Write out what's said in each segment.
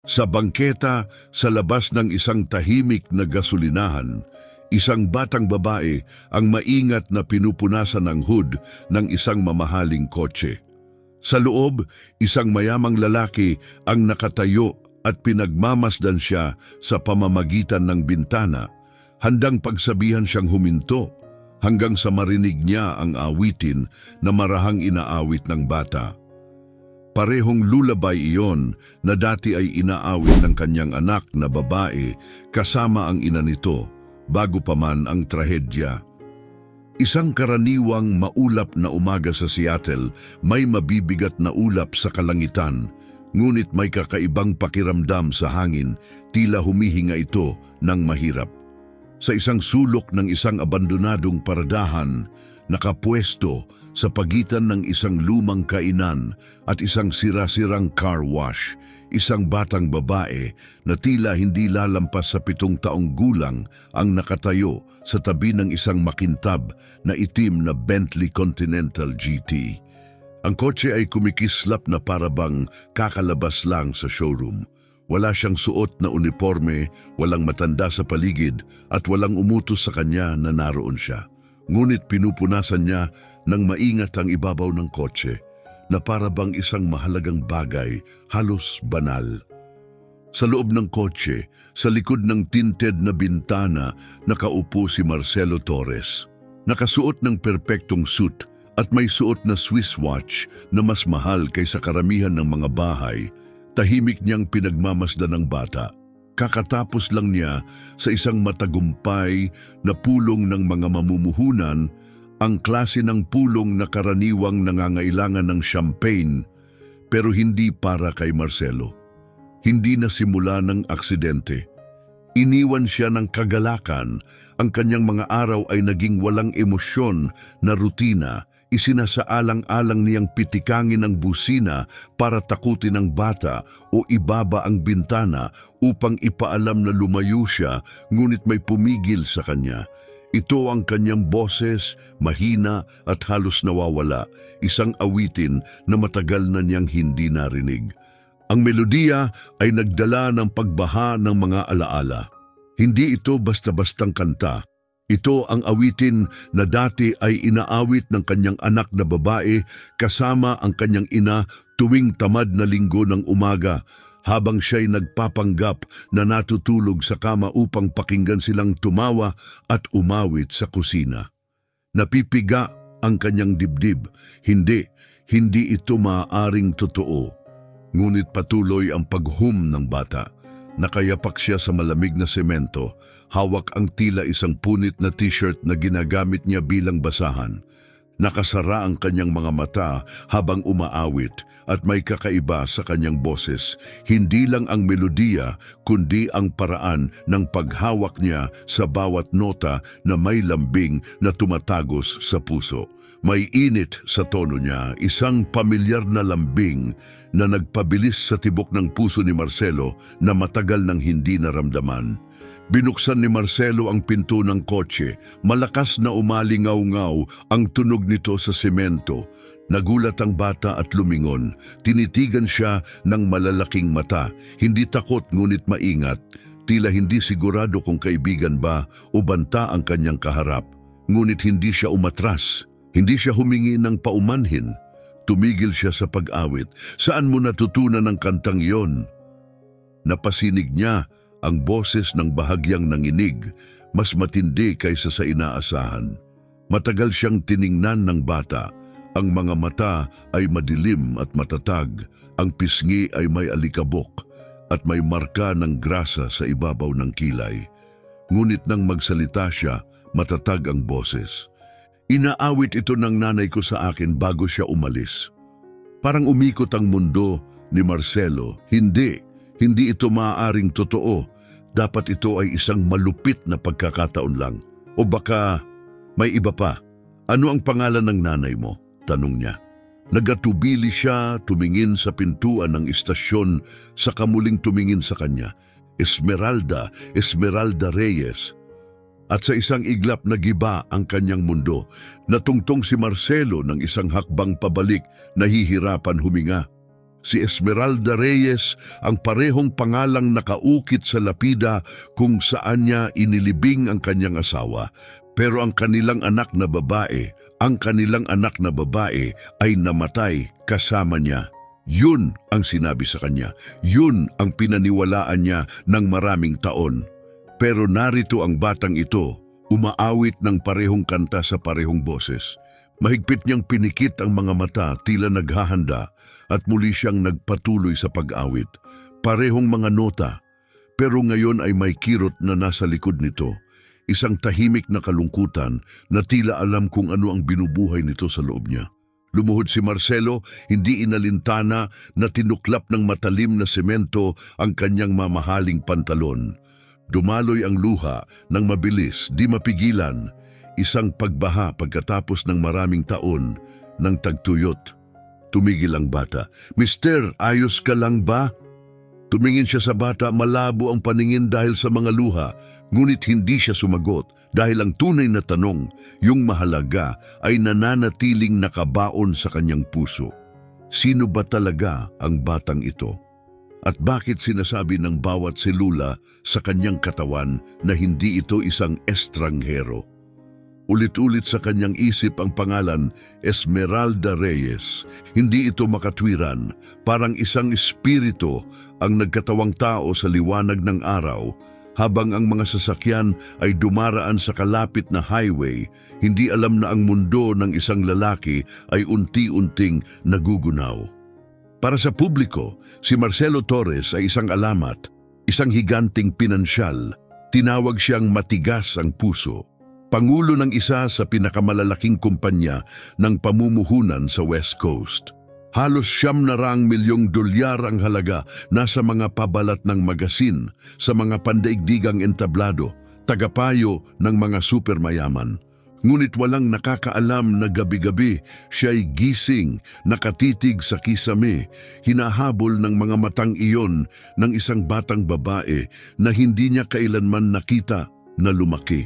Sa bangketa, sa labas ng isang tahimik na gasolinahan, isang batang babae ang maingat na pinupunasan ng hood ng isang mamahaling kotse. Sa loob, isang mayamang lalaki ang nakatayo at pinagmamasdan siya sa pamamagitan ng bintana, handang pagsabihan siyang huminto hanggang sa marinig niya ang awitin na marahang inaawit ng bata. Parehong lullaby iyon na dati ay inaawit ng kanyang anak na babae kasama ang ina nito bago pa man ang trahedya. Isang karaniwang maulap na umaga sa Seattle, may mabibigat na ulap sa kalangitan, ngunit may kakaibang pakiramdam sa hangin, tila humihinga ito ng mahirap. Sa isang sulok ng isang abandonadong paradahan, nakapwesto sa pagitan ng isang lumang kainan at isang sira-sirang car wash, isang batang babae na tila hindi lalampas sa 7 taong gulang ang nakatayo sa tabi ng isang makintab na itim na Bentley Continental GT. Ang kotse ay kumikislap na parabang kakalabas lang sa showroom. Wala siyang suot na uniforme, walang matanda sa paligid at walang umutos sa kanya na naroon siya. Ngunit pinupunasan niya ng maingat ang ibabaw ng kotse na parabang isang mahalagang bagay, halos banal. Sa loob ng kotse, sa likod ng tinted na bintana, nakaupo si Marcelo Torres. Nakasuot ng perpektong suit at may suot na Swiss watch na mas mahal kaysa karamihan ng mga bahay. Tahimik niyang pinagmamasdan ng bata. Kakatapos lang niya sa isang matagumpay na pulong ng mga mamumuhunan, ang klase ng pulong na karaniwang nangangailangan ng champagne, pero hindi para kay Marcelo. Hindi na simula ng aksidente. Iniwan siya ng kagalakan, ang kanyang mga araw ay naging walang emosyon na rutina. Isinasaalang-alang niyang pitikangin ang busina para takutin ang bata o ibaba ang bintana upang ipaalam na lumayo siya, ngunit may pumigil sa kanya. Ito ang kanyang boses, mahina at halos nawawala, isang awitin na matagal na niyang hindi narinig. Ang melodiya ay nagdala ng pagbaha ng mga alaala. Hindi ito basta-bastang kanta. Ito ang awitin na dati ay inaawit ng kanyang anak na babae kasama ang kanyang ina tuwing tamad na linggo ng umaga, habang siya'y nagpapanggap na natutulog sa kama upang pakinggan silang tumawa at umawit sa kusina. Napipiga ang kanyang dibdib. Hindi ito maaaring totoo. Ngunit patuloy ang paghum ng bata. Nakayapak siya sa malamig na semento, hawak ang tila isang punit na t-shirt na ginagamit niya bilang basahan. Nakasara ang kanyang mga mata habang umaawit at may kakaiba sa kanyang boses. Hindi lang ang melodiya, kundi ang paraan ng paghawak niya sa bawat nota na may lambing na tumatagos sa puso. May init sa tono niya, isang pamilyar na lambing na nagpabilis sa tibok ng puso ni Marcelo na matagal nang hindi naramdaman. Binuksan ni Marcelo ang pinto ng kotse. Malakas na umalingaw-ngaw ang tunog nito sa semento. Nagulat ang bata at lumingon. Tinitigan siya ng malalaking mata. Hindi takot ngunit maingat. Tila hindi sigurado kung kaibigan ba o banta ang kanyang kaharap. Ngunit hindi siya umatras. Hindi siya humingi ng paumanhin. Tumigil siya sa pag-awit. Saan mo natutunan ang kantang iyon? Napasinig niya ang boses ng bahagyang nanginig, mas matindi kaysa sa inaasahan. Matagal siyang tiningnan ng bata. Ang mga mata ay madilim at matatag. Ang pisngi ay may alikabok at may marka ng grasa sa ibabaw ng kilay. Ngunit nang magsalita siya, matatag ang boses. Inaawit ito ng nanay ko sa akin bago siya umalis. Parang umikot ang mundo ni Marcelo. Hindi ito maaaring totoo. Dapat ito ay isang malupit na pagkakataon lang. O baka may iba pa. Ano ang pangalan ng nanay mo? Tanong niya. Nagatubili siya, tumingin sa pintuan ng istasyon, saka muling tumingin sa kanya. Esmeralda Reyes. At sa isang iglap na giba ang kanyang mundo. Natungtong si Marcelo ng isang hakbang pabalik, nahihirapan huminga. Si Esmeralda Reyes ang parehong pangalang nakaukit sa lapida kung saan niya inilibing ang kanyang asawa. Pero ang kanilang anak na babae ay namatay kasama niya. Yun ang sinabi sa kanya. Yun ang pinaniwalaan niya ng maraming taon. Pero narito ang batang ito, umaawit ng parehong kanta sa parehong boses. Mahigpit niyang pinikit ang mga mata, tila naghahanda, at muli siyang nagpatuloy sa pag-awit. Parehong mga nota, pero ngayon ay may kirot na nasa likod nito. Isang tahimik na kalungkutan na tila alam kung ano ang binubuhay nito sa loob niya. Lumuhod si Marcelo, hindi inalintana na tinuklap ng matalim na semento ang kanyang mamahaling pantalon. Dumaloy ang luha ng mabilis, di mapigilan. Isang pagbaha pagkatapos ng maraming taon ng tagtuyot. Tumigil ang bata. "Mister, ayos ka lang ba?" Tumingin siya sa bata, malabo ang paningin dahil sa mga luha. Ngunit hindi siya sumagot dahil ang tunay na tanong, yung mahalaga, ay nananatiling nakabaon sa kanyang puso. Sino ba talaga ang batang ito? At bakit sinasabi ng bawat selula sa kanyang katawan na hindi ito isang estranghero? Ulit-ulit sa kanyang isip ang pangalan, Esmeralda Reyes. Hindi ito makatwiran, parang isang espiritu ang nagkatawang tao sa liwanag ng araw. Habang ang mga sasakyan ay dumaraan sa kalapit na highway, hindi alam na ang mundo ng isang lalaki ay unti-unting nagugunaw. Para sa publiko, si Marcelo Torres ay isang alamat, isang higanting pinansyal. Tinawag siyang matigas ang puso. Pangulo ng isa sa pinakamalalaking kumpanya ng pamumuhunan sa West Coast. Halos ₱900 milyong ang halaga, nasa mga pabalat ng magasin, sa mga pandaigdigang entablado, tagapayo ng mga supermayaman. Ngunit walang nakakaalam na gabi-gabi siya'y gising, nakatitig sa kisame, hinahabol ng mga matang iyon ng isang batang babae na hindi niya kailanman nakita na lumaki.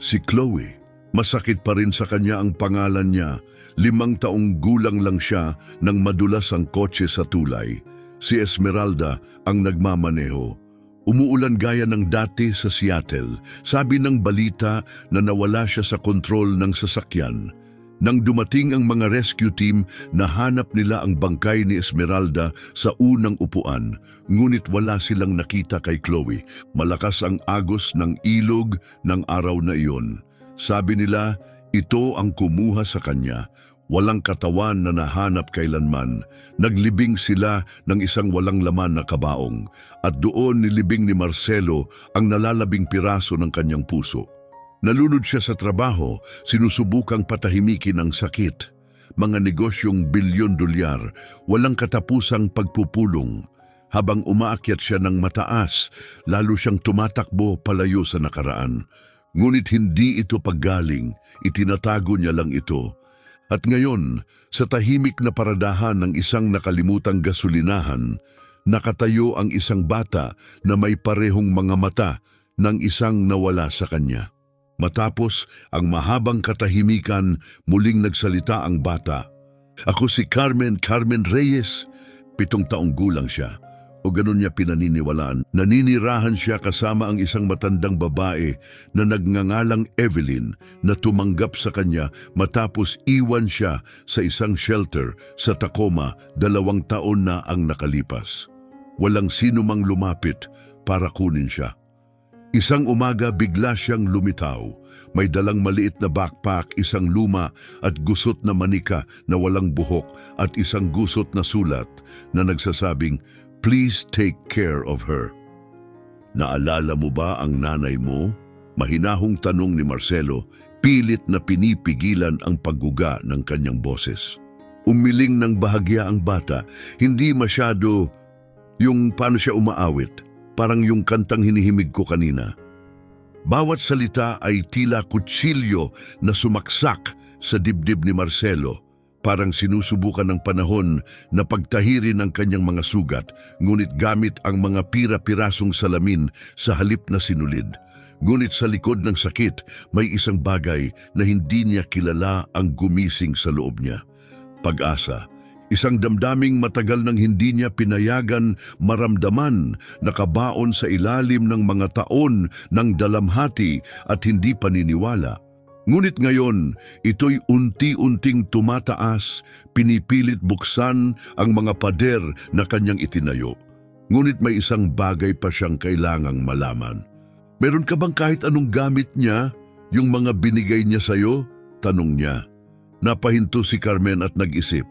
Si Chloe. Masakit pa rin sa kanya ang pangalan niya. 5 taong gulang lang siya nang madulas ang kotse sa tulay. Si Esmeralda ang nagmamaneho. Umuulan gaya ng dati sa Seattle. Sabi ng balita na nawala siya sa kontrol ng sasakyan. Nang dumating ang mga rescue team, nahanap nila ang bangkay ni Esmeralda sa unang upuan. Ngunit wala silang nakita kay Chloe. Malakas ang agos ng ilog ng araw na iyon. Sabi nila, ito ang kumuha sa kanya. Walang katawan na nahanap kailanman. Naglibing sila ng isang walang laman na kabaong. At doon nilibing ni Marcelo ang nalalabing piraso ng kanyang puso. Nalunod siya sa trabaho, sinusubukang patahimikin ang sakit. Mga negosyong $1,000,000,000, walang katapusang pagpupulong. Habang umaakyat siya ng mataas, lalo siyang tumatakbo palayo sa nakaraan. Ngunit hindi ito paggaling, itinatago niya lang ito. At ngayon, sa tahimik na paradahan ng isang nakalimutang gasolinahan, nakatayo ang isang bata na may parehong mga mata ng isang nawala sa kanya. Matapos ang mahabang katahimikan, muling nagsalita ang bata. "Ako si Carmen Reyes." 7 taong gulang siya. O ganun niya pinaniniwalaan. Naninirahan siya kasama ang isang matandang babae na nagngangalang Evelyn na tumanggap sa kanya matapos iwan siya sa isang shelter sa Tacoma. 2 taon na ang nakalipas. Walang sino mang lumapit para kunin siya. Isang umaga bigla siyang lumitaw. May dalang maliit na backpack, isang luma at gusot na manika na walang buhok at isang gusot na sulat na nagsasabing, "Please take care of her." "Naalala mo ba ang nanay mo?" Mahinahong tanong ni Marcelo, pilit na pinipigilan ang pagguga ng kanyang boses. Umiling ng bahagya ang bata, hindi masyado yung paano siya umaawit, parang yung kantang hinihimig ko kanina. Bawat salita ay tila kutsilyo na sumaksak sa dibdib ni Marcelo. Parang sinusubukan ng panahon na pagtahirin ang kanyang mga sugat, ngunit gamit ang mga pira-pirasong salamin sa halip na sinulid. Ngunit sa likod ng sakit, may isang bagay na hindi niya kilala ang gumising sa loob niya. Pag-asa, Isang damdaming matagal nang hindi niya pinayagan maramdaman, nakabaon sa ilalim ng mga taon ng dalamhati at hindi paniniwala. Ngunit ngayon, ito'y unti-unting tumataas, pinipilit buksan ang mga pader na kanyang itinayo. Ngunit may isang bagay pa siyang kailangang malaman. Meron ka bang kahit anong gamit niya? Yung mga binigay niya sa'yo? Tanong niya. Napahinto si Carmen at nag-isip.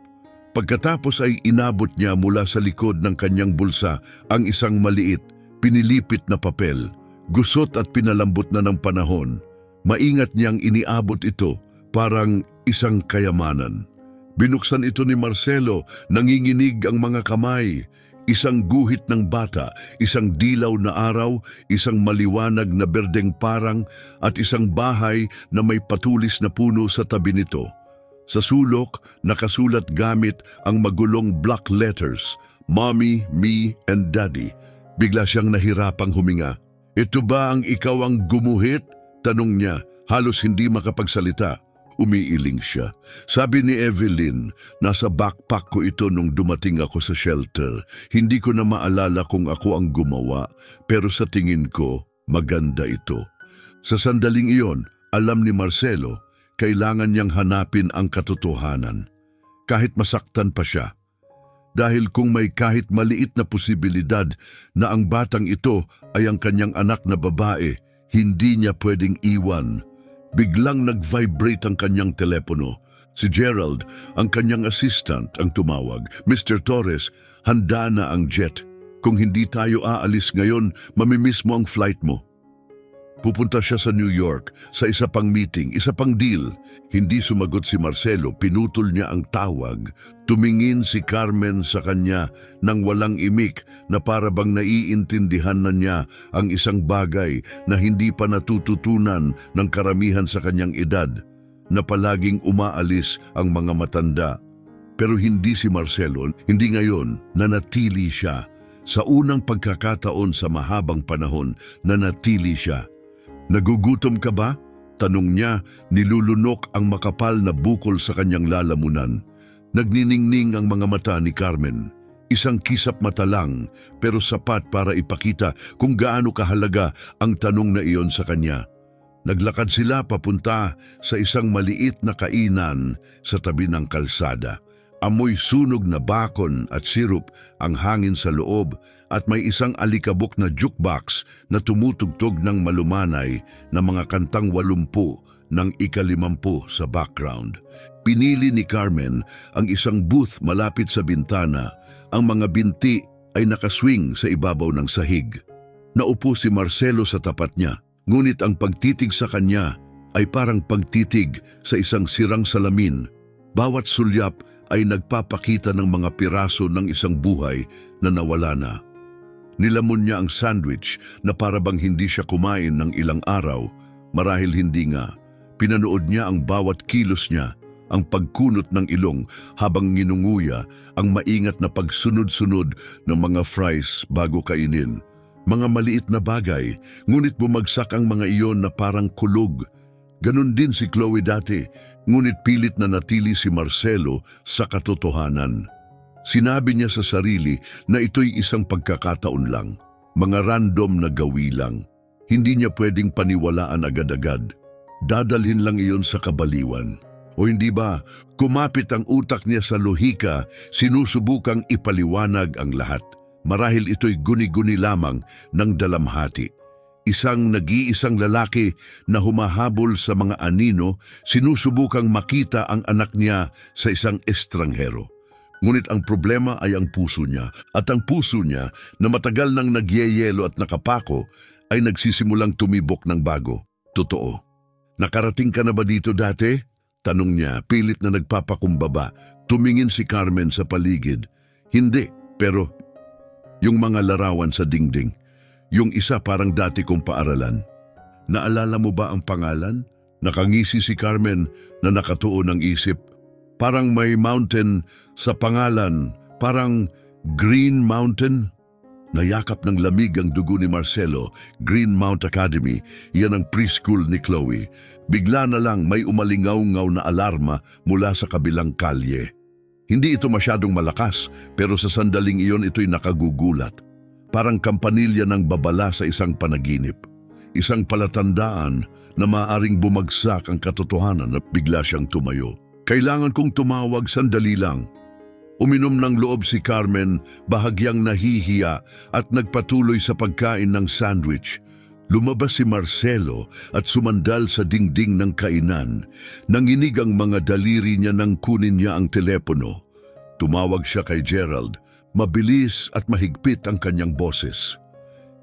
Pagkatapos ay inabot niya mula sa likod ng kanyang bulsa ang isang maliit, pinilipit na papel. Gusot at pinalambot na ng panahon. Maingat niyang iniabot ito, parang isang kayamanan. Binuksan ito ni Marcelo, nanginginig ang mga kamay. Isang guhit ng bata, isang dilaw na araw, isang maliwanag na berdeng parang at isang bahay na may patulis na puno sa tabi nito. Sa sulok, nakasulat gamit ang magulong block letters, Mommy, Me, and Daddy. Bigla siyang nahirapang huminga. Ito ba ang ikaw ang gumuhit? Tanong niya, halos hindi makapagsalita. Umiiling siya. Sabi ni Evelyn, nasa backpack ko ito nung dumating ako sa shelter. Hindi ko na maalala kung ako ang gumawa, pero sa tingin ko, maganda ito. Sa sandaling iyon, alam ni Marcelo, kailangan niyang hanapin ang katotohanan. Kahit masaktan pa siya. Dahil kung may kahit maliit na posibilidad na ang batang ito ay ang kanyang anak na babae, hindi niya pwedeng iwan. Biglang nag-vibrate ang kanyang telepono. Si Gerald, ang kanyang assistant, ang tumawag. Mr. Torres, handa na ang jet. Kung hindi tayo aalis ngayon, mamimiss mo ang flight mo. Pupunta siya sa New York, sa isa pang meeting, isa pang deal. Hindi sumagot si Marcelo, pinutol niya ang tawag. Tumingin si Carmen sa kanya nang walang imik na para bang naiintindihan na niya ang isang bagay na hindi pa natututunan ng karamihan sa kanyang edad, na palaging umaalis ang mga matanda. Pero hindi si Marcelo, hindi ngayon, nanatili siya. Sa unang pagkakataon sa mahabang panahon, nanatili siya. Nagugutom ka ba? Tanong niya, nilulunok ang makapal na bukol sa kanyang lalamunan. Nagniningning ang mga mata ni Carmen. Isang kisap mata lang, pero sapat para ipakita kung gaano kahalaga ang tanong na iyon sa kanya. Naglakad sila papunta sa isang maliit na kainan sa tabi ng kalsada. Amoy sunog na bakon at sirup ang hangin sa loob at may isang alikabok na jukebox na tumutugtog ng malumanay na mga kantang 80 ng ika-50 sa background. Pinili ni Carmen ang isang booth malapit sa bintana. Ang mga binti ay nakaswing sa ibabaw ng sahig. Naupo si Marcelo sa tapat niya, ngunit ang pagtitig sa kanya ay parang pagtitig sa isang sirang salamin. Bawat sulyap ay nagpapakita ng mga piraso ng isang buhay na nawala na. Nilamon niya ang sandwich na para bang hindi siya kumain ng ilang araw, marahil hindi nga. Pinanood niya ang bawat kilos niya, ang pagkunot ng ilong habang nginunguya, ang maingat na pagsunod-sunod ng mga fries bago kainin. Mga maliit na bagay, ngunit bumagsak ang mga iyon na parang kulog. Ganon din si Chloe dati, ngunit pilit na natili si Marcelo sa katotohanan. Sinabi niya sa sarili na ito'y isang pagkakataon lang, mga random na gawi lang. Hindi niya pwedeng paniwalaan agad-agad. Dadalhin lang iyon sa kabaliwan. O hindi ba, kumapit ang utak niya sa lohika, sinusubukang ipaliwanag ang lahat. Marahil ito'y guni-guni lamang ng dalamhati. Isang nag-iisang lalaki na humahabol sa mga anino, sinusubukang makita ang anak niya sa isang estranghero. Ngunit ang problema ay ang puso niya, at ang puso niya na matagal nang nagyeyelo at nakapako ay nagsisimulang tumibok ng bago. Totoo. Nakarating ka na ba dito dati? Tanong niya, pilit na nagpapakumbaba. Tumingin si Carmen sa paligid. Hindi, pero yung mga larawan sa dingding. Yung isa parang dati kong paaralan. Naalala mo ba ang pangalan? Nakangisi si Carmen na nakatuon ang isip. Parang may mountain sa pangalan, parang Green Mountain. Nayakap ng lamig ang dugo ni Marcelo, Green Mount Academy, yan ang preschool ni Chloe. Bigla na lang may umalingaw-ngaw na alarma mula sa kabilang kalye. Hindi ito masyadong malakas, pero sa sandaling iyon ito'y nakagugulat. Parang kampanilya ng babala sa isang panaginip. Isang palatandaan na maaaring bumagsak ang katotohanan at bigla siyang tumayo. Kailangan kong tumawag, sandali lang. Uminom ng loob si Carmen, bahagyang nahihiya at nagpatuloy sa pagkain ng sandwich. Lumabas si Marcelo at sumandal sa dingding ng kainan. Nanginig ang mga daliri niya nang kunin niya ang telepono. Tumawag siya kay Gerald. Mabilis at mahigpit ang kanyang boses.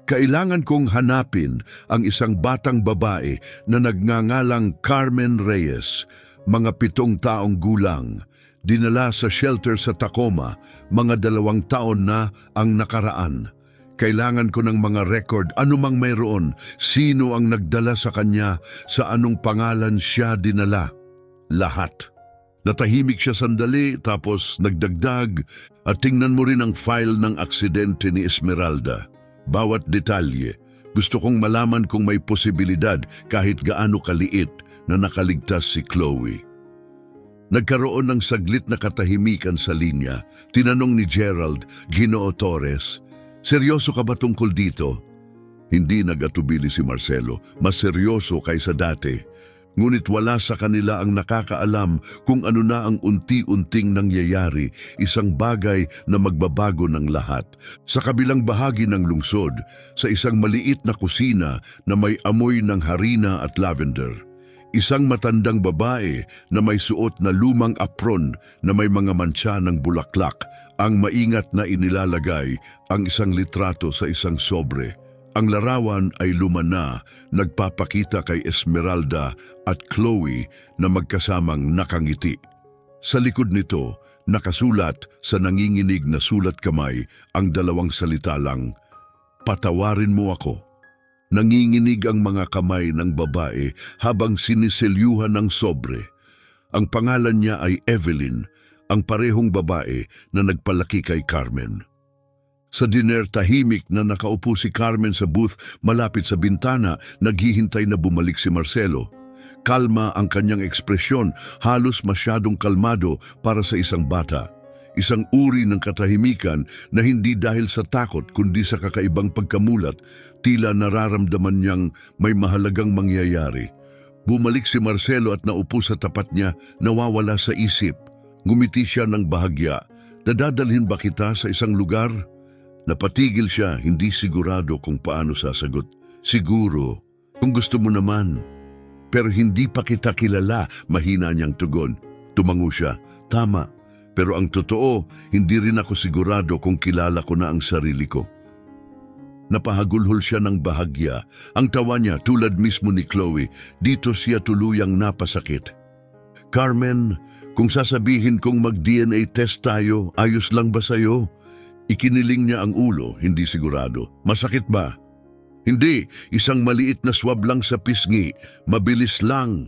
Kailangan kong hanapin ang isang batang babae na nagngangalang Carmen Reyes, mga 7 taong gulang. Dinala sa shelter sa Tacoma, mga 2 taon na ang nakaraan. Kailangan ko ng mga record, anumang mayroon, sino ang nagdala sa kanya, sa anong pangalan siya dinala. Lahat. Natahimik siya sandali tapos nagdagdag at tingnan mo rin ang file ng aksidente ni Esmeralda. Bawat detalye. Gusto kong malaman kung may posibilidad kahit gaano kaliit na nakaligtas si Chloe. Nagkaroon ng saglit na katahimikan sa linya. Tinanong ni Gerald, Ginoo Torres, seryoso ka ba tungkol dito? Hindi nagatubili si Marcelo, mas seryoso kaysa dati. Ngunit wala sa kanila ang nakakaalam kung ano na ang unti-unting nangyayari, isang bagay na magbabago ng lahat. Sa kabilang bahagi ng lungsod, sa isang maliit na kusina na may amoy ng harina at lavender, isang matandang babae na may suot na lumang apron na may mga mantsa ng bulaklak, ang maingat na inilalagay ang isang litrato sa isang sobre. Ang larawan ay lumana, nagpapakita kay Esmeralda at Chloe na magkasamang nakangiti. Sa likod nito, nakasulat sa nanginginig na sulat kamay ang 2 salita lang, "Patawarin mo ako." Nanginginig ang mga kamay ng babae habang siniselyuhan ng sobre. Ang pangalan niya ay Evelyn, ang parehong babae na nagpalaki kay Carmen. Sa diner, tahimik na nakaupo si Carmen sa booth malapit sa bintana, naghihintay na bumalik si Marcelo. Kalma ang kanyang ekspresyon, halos masyadong kalmado para sa isang bata. Isang uri ng katahimikan na hindi dahil sa takot kundi sa kakaibang pagkamulat, tila nararamdaman niyang may mahalagang mangyayari. Bumalik si Marcelo at naupo sa tapat niya, nawawala sa isip. Ngumiti siya ng bahagya. "Dadalhin ba kita sa isang lugar?" Napatigil siya, hindi sigurado kung paano sasagot. "Siguro, kung gusto mo naman. Pero hindi pa kita kilala," mahina niyang tugon. Tumango siya. "Tama, pero ang totoo, hindi rin ako sigurado kung kilala ko na ang sarili ko." Napahagulhol siya ng bahagya. Ang tawa niya, tulad mismo ni Chloe, dito siya tuluyang napasakit. "Carmen, kung sasabihin kong mag-DNA test tayo, ayos lang ba sa'yo?" Ikiniling niya ang ulo, hindi sigurado. "Masakit ba?" "Hindi, isang maliit na swab lang sa pisngi. Mabilis lang."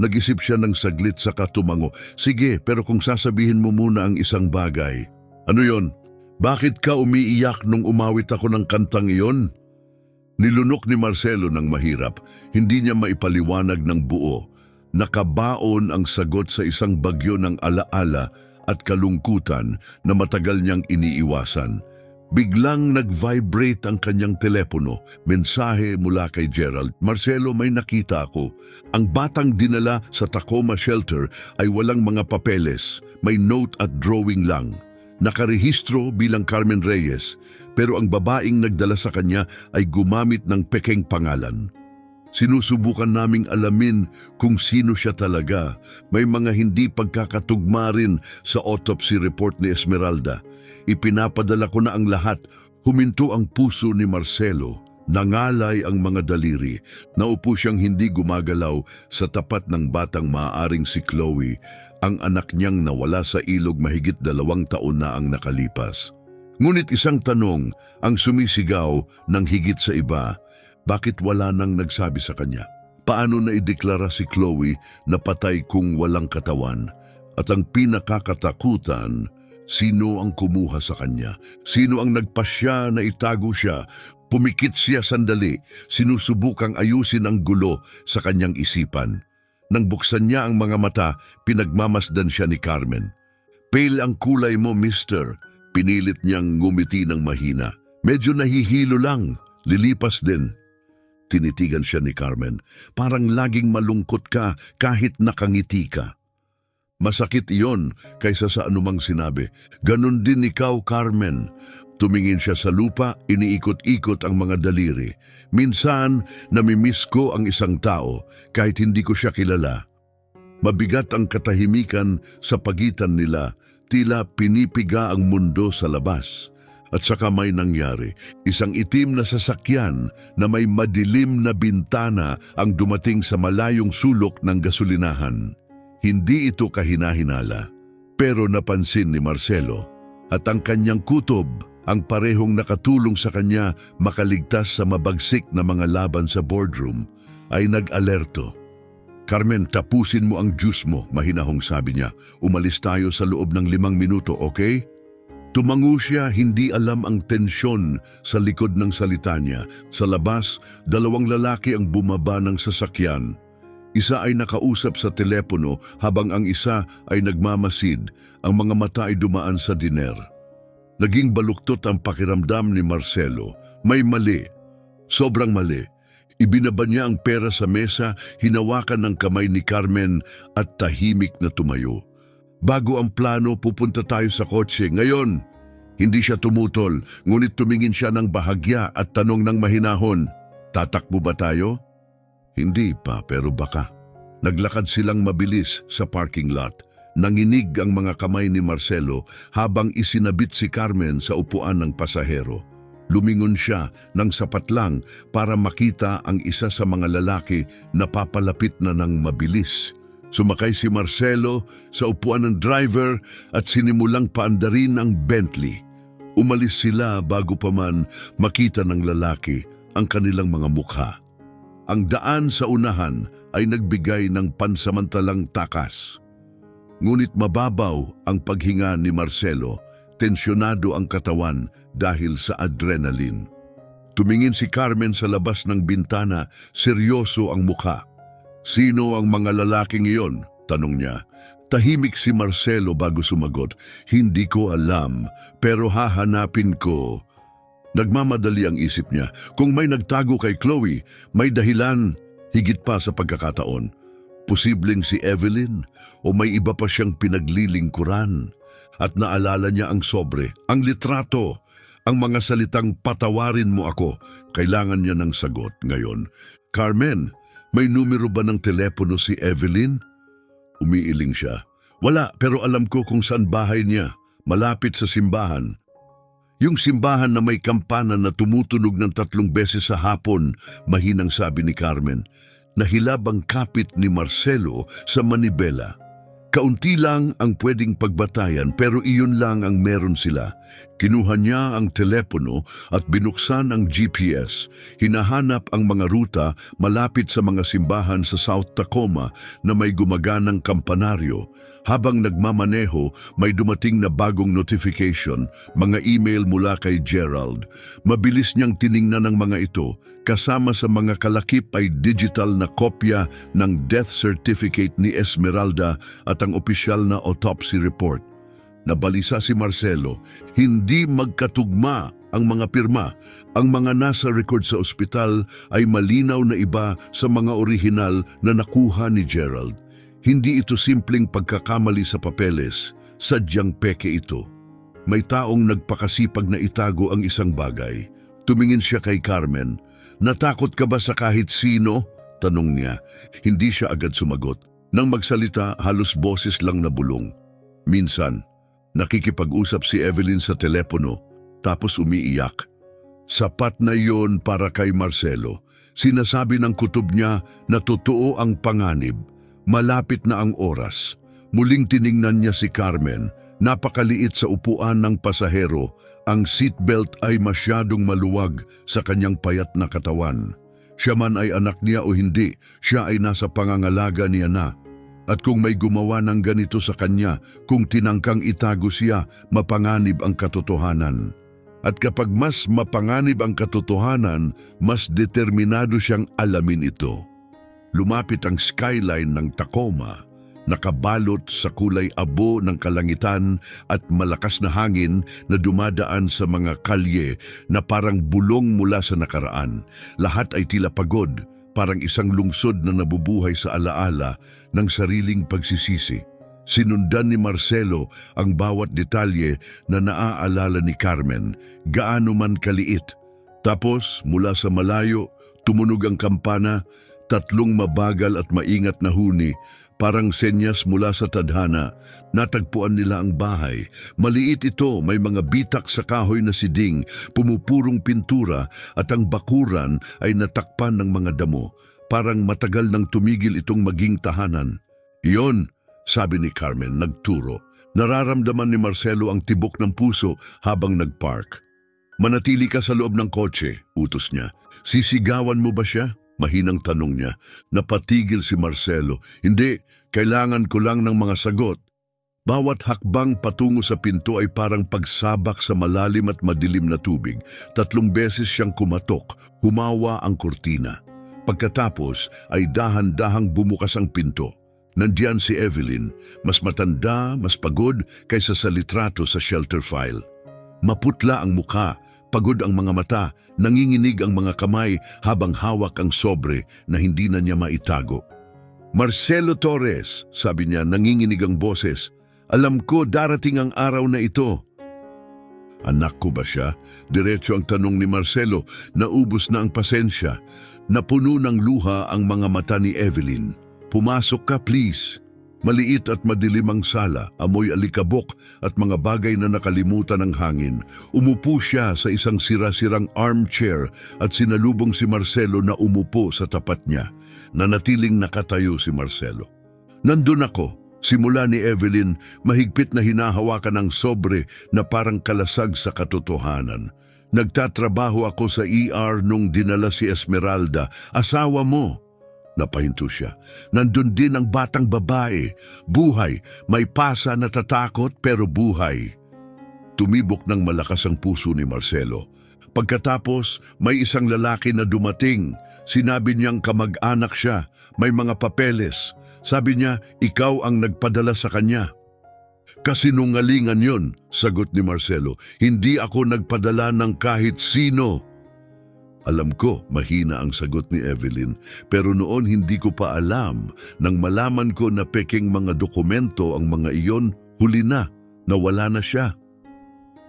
Nag-isip siya ng saglit saka tumango. "Sige, pero kung sasabihin mo muna ang isang bagay." "Ano yon? Bakit ka umiiyak nung umawit ako ng kantang iyon?" Nilunok ni Marcelo ng mahirap. Hindi niya maipaliwanag ng buo. Nakabaon ang sagot sa isang bagyo ng alaala at kalungkutan na matagal niyang iniiwasan. Biglang nag-vibrate ang kanyang telepono. Mensahe mula kay Gerald. "Marcelo, may nakita ako. Ang batang dinala sa Tacoma shelter ay walang mga papeles. May note at drawing lang. Nakarehistro bilang Carmen Reyes, pero ang babaeng nagdala sa kanya ay gumamit ng pekeng pangalan. Sinusubukan naming alamin kung sino siya talaga. May mga hindi pagkakatugma rin sa autopsy report ni Esmeralda. Ipinapadala ko na ang lahat." Huminto ang puso ni Marcelo. Nangalay ang mga daliri. Naupo siyang hindi gumagalaw sa tapat ng batang maaaring si Chloe, ang anak niyang nawala sa ilog mahigit 2 taon na ang nakalipas. Ngunit isang tanong ang sumisigaw ng higit sa iba. Bakit wala nang nagsabi sa kanya? Paano na ideklara si Chloe na patay kung walang katawan? At ang pinakakatakutan, sino ang kumuha sa kanya? Sino ang nagpasya na itago siya? Pumikit siya sandali, sinusubukang ayusin ang gulo sa kanyang isipan. Nang buksan niya ang mga mata, pinagmamasdan siya ni Carmen. Pale ang kulay mo, mister. Pinilit niyang ngumiti ng mahina. Medyo nahihilo lang. Lilipas din. Tinitigan siya ni Carmen. Parang laging malungkot ka kahit nakangiti ka. Masakit iyon kaysa sa anumang sinabi. Ganon din ikaw, Carmen. Tumingin siya sa lupa, iniikot-ikot ang mga daliri. Minsan, namimiss ko ang isang tao kahit hindi ko siya kilala. Mabigat ang katahimikan sa pagitan nila, tila pinipiga ang mundo sa labas. At saka may nangyari, isang itim na sasakyan na may madilim na bintana ang dumating sa malayong sulok ng gasolinahan. Hindi ito kahinahinala, pero napansin ni Marcelo at ang kanyang kutob, ang parehong nakatulong sa kanya makaligtas sa mabagsik na mga laban sa boardroom, ay nag-alerto. Carmen, tapusin mo ang juice mo, mahinahong sabi niya. Umalis tayo sa loob ng 5 minuto, okay? Tumango siya, hindi alam ang tensyon sa likod ng salita niya. Sa labas, 2 lalaki ang bumaba ng sasakyan. Isa ay nakausap sa telepono habang ang isa ay nagmamasid. Ang mga mata ay dumaan sa diner. Naging baluktot ang pakiramdam ni Marcelo. May mali. Sobrang mali. Ibinaba niya ang pera sa mesa, hinawakan ng kamay ni Carmen at tahimik na tumayo. Bago ang plano, pupunta tayo sa kotse. Ngayon, hindi siya tumutol, ngunit tumingin siya ng bahagya at tanong ng mahinahon, tatakbo ba tayo? Hindi pa, pero baka. Naglakad silang mabilis sa parking lot. Nanginig ang mga kamay ni Marcelo habang isinabit si Carmen sa upuan ng pasahero. Lumingon siya ng sapat lang para makita ang isa sa mga lalaki na papalapit na ng mabilis. Sumakay si Marcelo sa upuan ng driver at sinimulang paandarin ang Bentley. Umalis sila bago pa man makita ng lalaki ang kanilang mga mukha. Ang daan sa unahan ay nagbigay ng pansamantalang takas. Ngunit mababaw ang paghinga ni Marcelo, tensyonado ang katawan dahil sa adrenaline. Tumingin si Carmen sa labas ng bintana, seryoso ang mukha. Sino ang mga lalaking iyon? Tanong niya. Tahimik si Marcelo bago sumagot. Hindi ko alam, pero hahanapin ko. Nagmamadali ang isip niya. Kung may nagtago kay Chloe, may dahilan higit pa sa pagkakataon. Posibleng si Evelyn o may iba pa siyang pinaglilingkuran. At naalala niya ang sobre, ang litrato, ang mga salitang patawarin mo ako. Kailangan niya ng sagot ngayon. Carmen, may numero ba ng telepono si Evelyn? Umiiling siya. Wala, pero alam ko kung saan bahay niya. Malapit sa simbahan. Yung simbahan na may kampana na tumutunog ng 3 beses sa hapon, mahinang sabi ni Carmen. Nahilab ang kapit ni Marcelo sa manibela. Kaunti lang ang pwedeng pagbatayan pero iyon lang ang meron sila. Kinuha niya ang telepono at binuksan ang GPS. Hinahanap ang mga ruta malapit sa mga simbahan sa South Tacoma na may gumaganang kampanaryo. Habang nagmamaneho, may dumating na bagong notification, mga email mula kay Gerald. Mabilis niyang tiningnan ang mga ito. Kasama sa mga kalakip ay digital na kopya ng death certificate ni Esmeralda at ang opisyal na autopsy report. Nabalisa si Marcelo, hindi magkatugma ang mga pirma. Ang mga nasa record sa ospital ay malinaw na iba sa mga orihinal na nakuha ni Gerald. Hindi ito simpleng pagkakamali sa papeles, sadyang peke ito. May taong nagpakasipag na itago ang isang bagay. Tumingin siya kay Carmen. Natakot ka ba sa kahit sino? Tanong niya. Hindi siya agad sumagot. Nang magsalita, halos boses lang na bulong. Minsan, nakikipag-usap si Evelyn sa telepono, tapos umiiyak. Sapat na yon para kay Marcelo. Sinasabi ng kutob niya na totoo ang panganib. Malapit na ang oras. Muling tiningnan niya si Carmen. Napakaliit sa upuan ng pasahero. Ang seatbelt ay masyadong maluwag sa kanyang payat na katawan. Siya man ay anak niya o hindi, siya ay nasa pangangalaga niya na. At kung may gumawa ng ganito sa kanya, kung tinangkang itago siya, mapanganib ang katotohanan. At kapag mas mapanganib ang katotohanan, mas determinado siyang alamin ito. Lumapit ang skyline ng Tacoma. nakabalot sa kulay abo ng kalangitan at malakas na hangin na dumadaan sa mga kalye na parang bulong mula sa nakaraan. Lahat ay tila pagod, parang isang lungsod na nabubuhay sa alaala ng sariling pagsisisi. Sinundan ni Marcelo ang bawat detalye na naaalala ni Carmen, gaano man kaliit. Tapos, mula sa malayo, tumunog ang kampana, 3 mabagal at maingat na huni, parang senyas mula sa tadhana. Natagpuan nila ang bahay. Maliit ito, may mga bitak sa kahoy na siding, pumupurong pintura at ang bakuran ay natakpan ng mga damo. Parang matagal nang tumigil itong maging tahanan. "Iyon," sabi ni Carmen, nagturo. Nararamdaman ni Marcelo ang tibok ng puso habang nagpark. "Manatili ka sa loob ng kotse," utos niya. "Sisigawan mo ba siya?" Mahinang tanong niya. Napatigil si Marcelo. "Hindi, kailangan ko lang ng mga sagot." Bawat hakbang patungo sa pinto ay parang pagsabak sa malalim at madilim na tubig. 3 beses siyang kumatok, humawa ang kurtina. Pagkatapos ay dahan-dahang bumukas ang pinto. Nandiyan si Evelyn, mas matanda, mas pagod kaysa sa litrato sa shelter file. Maputla ang mukha, pagod ang mga mata, nanginginig ang mga kamay habang hawak ang sobre na hindi na niya maitago. "Marcelo Torres," sabi niya, nanginginig ang boses. "Alam ko darating ang araw na ito." Anak ko ba siya? Diretso ang tanong ni Marcelo. Naubos na ang pasensya. Napuno ng luha ang mga mata ni Evelyn. "Pumasok ka, please." Maliit at madilim ang sala, amoy alikabok at mga bagay na nakalimutan ng hangin. Umupo siya sa isang sira-sirang armchair at sinalubong si Marcelo na umupo sa tapat niya. Nanatiling nakatayo si Marcelo. "Nandun ako." Simula ni Evelyn, mahigpit na hinahawakan ng sobre na parang kalasag sa katotohanan. "Nagtatrabaho ako sa ER nung dinala si Esmeralda, asawa mo." Napahinto siya. "Nandun din ang batang babae. Buhay, may pasa, natatakot pero buhay." Tumibok ng malakas ang puso ni Marcelo. Pagkatapos, may isang lalaki na dumating. Sinabi niyang kamag-anak siya, may mga papeles. Sabi niya, ikaw ang nagpadala sa kanya. "Kasinungalingan yun," sagot ni Marcelo. "Hindi ako nagpadala ng kahit sino." "Alam ko," mahina ang sagot ni Evelyn, "pero noon hindi ko pa alam. Nang malaman ko na peking mga dokumento ang mga iyon, huli na, nawala na siya."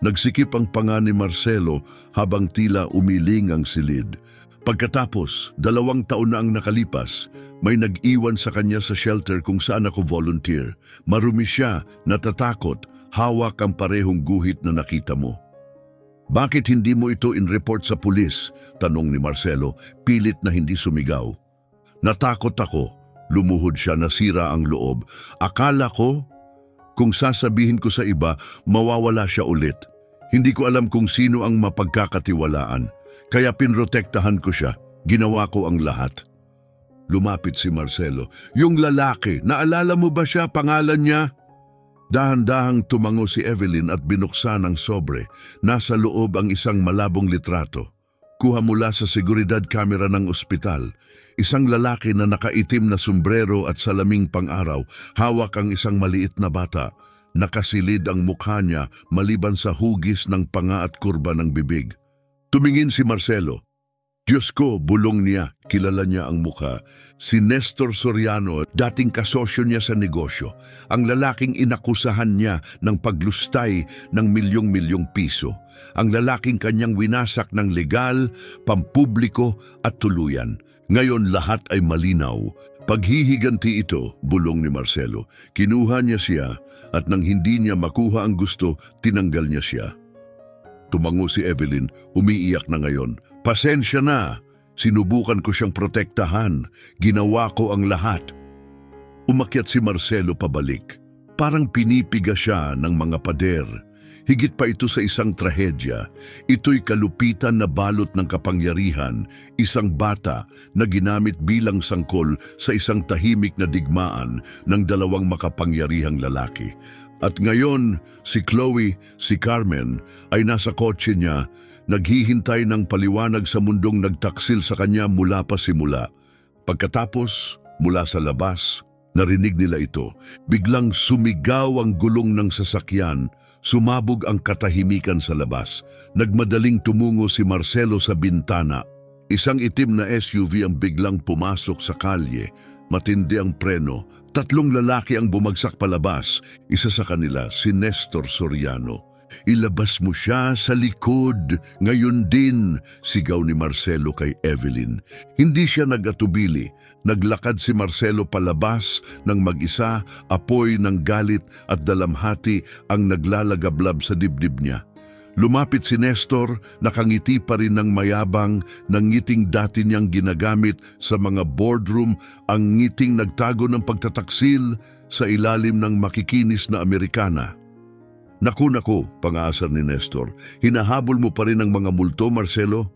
Nagsikip ang panga ni Marcelo habang tila umiling ang silid. Pagkatapos, 2 taon na ang nakalipas, may nag-iwan sa kanya sa shelter kung saan ako volunteer. Marumi siya, natatakot, hawak ang parehong guhit na nakita mo. "Bakit hindi mo ito in-report sa pulis?" tanong ni Marcelo, pilit na hindi sumigaw. "Natakot ako," lumuhod siya, nasira ang loob. "Akala ko, kung sasabihin ko sa iba, mawawala siya ulit. Hindi ko alam kung sino ang mapagkakatiwalaan. Kaya pinrotektahan ko siya, ginawa ko ang lahat." Lumapit si Marcelo. "Yung lalaki, naalala mo ba siya, pangalan niya?" Dahan-dahang tumango si Evelyn at binuksan ang sobre. Nasa loob ang isang malabong litrato. Kuha mula sa seguridad camera ng ospital. Isang lalaki na nakaitim na sombrero at salaming pang-araw, hawak ang isang maliit na bata. Nakasilid ang mukha niya maliban sa hugis ng panga at kurba ng bibig. Tumingin si Marcelo. "Diyos ko," bulong niya, kilala niya ang mukha. Si Nestor Soriano, dating kasosyo niya sa negosyo. Ang lalaking inakusahan niya ng paglustay ng milyong-milyong piso. Ang lalaking kanyang winasak ng legal, pampubliko at tuluyan. Ngayon lahat ay malinaw. Paghihiganti ito, bulong ni Marcelo. Kinuha niya siya at nang hindi niya makuha ang gusto, tinanggal niya siya. Tumango si Evelyn, umiiyak na ngayon. "Pasensya na. Sinubukan ko siyang protektahan. Ginawa ko ang lahat." Umakyat si Marcelo pabalik. Parang pinipiga siya ng mga pader. Higit pa ito sa isang trahedya. Ito'y kalupitan na balot ng kapangyarihan, isang bata na ginamit bilang sangkol sa isang tahimik na digmaan ng 2 makapangyarihang lalaki. At ngayon, si Chloe, si Carmen, ay nasa kotse niya, naghihintay ng paliwanag sa mundong nagtaksil sa kanya mula pa simula. Pagkatapos, mula sa labas, Narinig nila ito. Biglang sumigaw ang gulong ng sasakyan. Sumabog ang katahimikan sa labas. Nagmadaling tumungo si Marcelo sa bintana. Isang itim na SUV ang biglang pumasok sa kalye. Matindi ang preno. 3 lalaki ang bumagsak palabas. Isa sa kanila, si Nestor Soriano. "Ilabas mo siya sa likod. Ngayon din," sigaw ni Marcelo kay Evelyn. Hindi siya nag-atubili. Naglakad si Marcelo palabas ng mag-isa, apoy ng galit at dalamhati ang naglalagablab sa dibdib niya. Lumapit si Nestor, nakangiti pa rin ng mayabang, ng ngiting dati niyang ginagamit sa mga boardroom, ang ngiting nagtago ng pagtataksil sa ilalim ng makikinis na Amerikana. "Naku, pangaasar ni Nestor. Hinahabol mo pa rin ang mga multo, Marcelo?"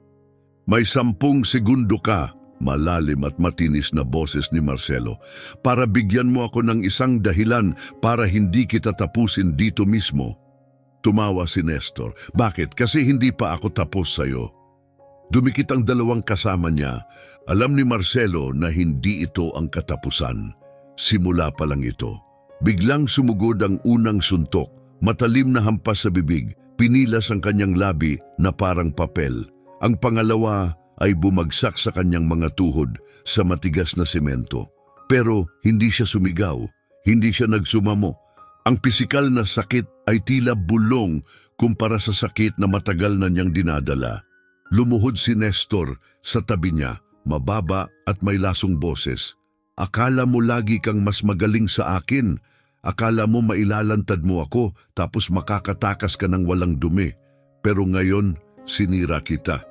"May 10 segundo ka," malalim at matinis na boses ni Marcelo, "para bigyan mo ako ng isang dahilan para hindi kita tapusin dito mismo." Tumawa si Nestor. "Bakit? Kasi hindi pa ako tapos sa'yo." Dumikit ang dalawang kasama niya. Alam ni Marcelo na hindi ito ang katapusan. Simula pa lang ito. Biglang sumugod ang unang suntok. Matalim na hampas sa bibig, pinilas ang kanyang labi na parang papel. Ang pangalawa ay bumagsak sa kanyang mga tuhod sa matigas na semento. Pero hindi siya sumigaw, hindi siya nagsumamo. Ang pisikal na sakit ay tila bulong kumpara sa sakit na matagal na niyang dinadala. Lumuhod si Nestor sa tabi niya, mababa at may lasong boses. "Akala mo lagi kang mas magaling sa akin. Akala mo mailalantad mo ako tapos makakatakas ka ng walang dumi. Pero ngayon, sinira kita."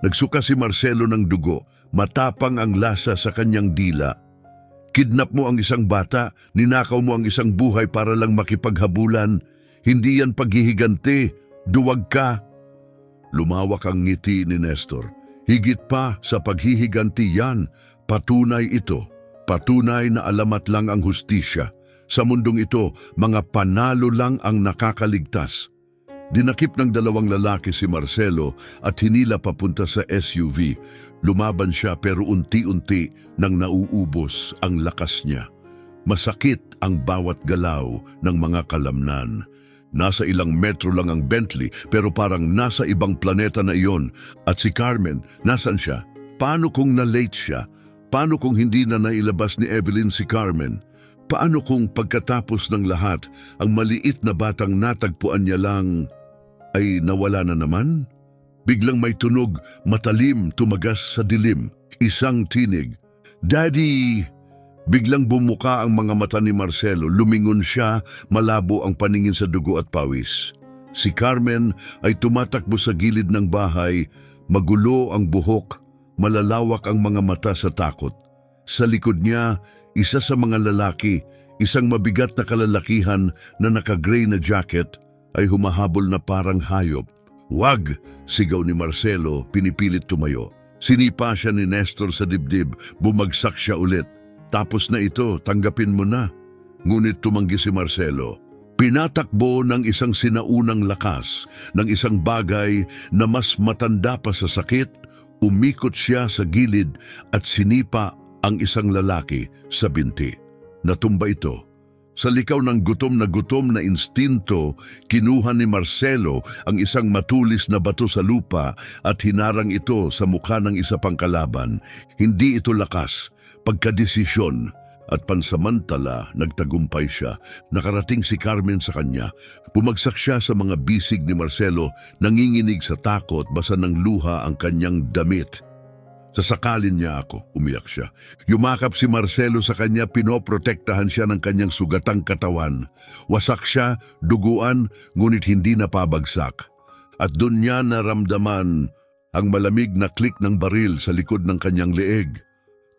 Nagsuka si Marcelo ng dugo, matapang ang lasa sa kanyang dila. "Kidnap mo ang isang bata, ninakaw mo ang isang buhay para lang makipaghabulan. Hindi yan paghihiganti, duwag ka." Lumawak ang ngiti ni Nestor. "Higit pa sa paghihiganti yan, patunay ito. Patunay na alamat lang ang hustisya. Sa mundong ito, mga panalo lang ang nakakaligtas." Dinakip ng dalawang lalaki si Marcelo at hinila papunta sa SUV. Lumaban siya pero unti-unti nang nauubos ang lakas niya. Masakit ang bawat galaw ng mga kalamnan. Nasa ilang metro lang ang Bentley pero parang nasa ibang planeta na iyon. At si Carmen, nasan siya? Paano kung na-late siya? Paano kung hindi na nailabas ni Evelyn si Carmen? Paano kung pagkatapos ng lahat, ang maliit na batang natagpuan niya lang ay nawala na naman? Biglang may tunog, matalim, tumagas sa dilim. Isang tinig, "Daddy!" Biglang bumuka ang mga mata ni Marcelo. Lumingon siya, malabo ang paningin sa dugo at pawis. Si Carmen ay tumatakbo sa gilid ng bahay. Magulo ang buhok, malalawak ang mga mata sa takot. Sa likod niya, isa sa mga lalaki, isang mabigat na kalalakihan na naka-gray na jacket, ay humahabol na parang hayop. "Wag!" sigaw ni Marcelo, pinipilit tumayo. Sinipa siya ni Nestor sa dibdib, bumagsak siya ulit. "Tapos na ito, tanggapin mo na." Ngunit tumanggi si Marcelo. Pinatakbo ng isang sinaunang lakas, ng isang bagay na mas matanda pa sa sakit, umikot siya sa gilid at sinipa ang isang lalaki sa binti. Natumba ito. Sa likaw ng gutom na instinto, kinuha ni Marcelo ang isang matulis na bato sa lupa at hinarang ito sa mukha ng isa pang kalaban. Hindi ito lakas, pagkadesisyon, at pansamantala nagtagumpay siya. Nakarating si Carmen sa kanya. Bumagsak siya sa mga bisig ni Marcelo, nanginginig sa takot, basa ng luha ang kanyang damit. "Sasakalin niya ako," umiyak siya. Yumakap si Marcelo sa kanya, pinoprotektahan siya ng kanyang sugatang katawan. Wasak siya, duguan, ngunit hindi napabagsak. At doon niya naramdaman ang malamig na klik ng baril sa likod ng kanyang leeg.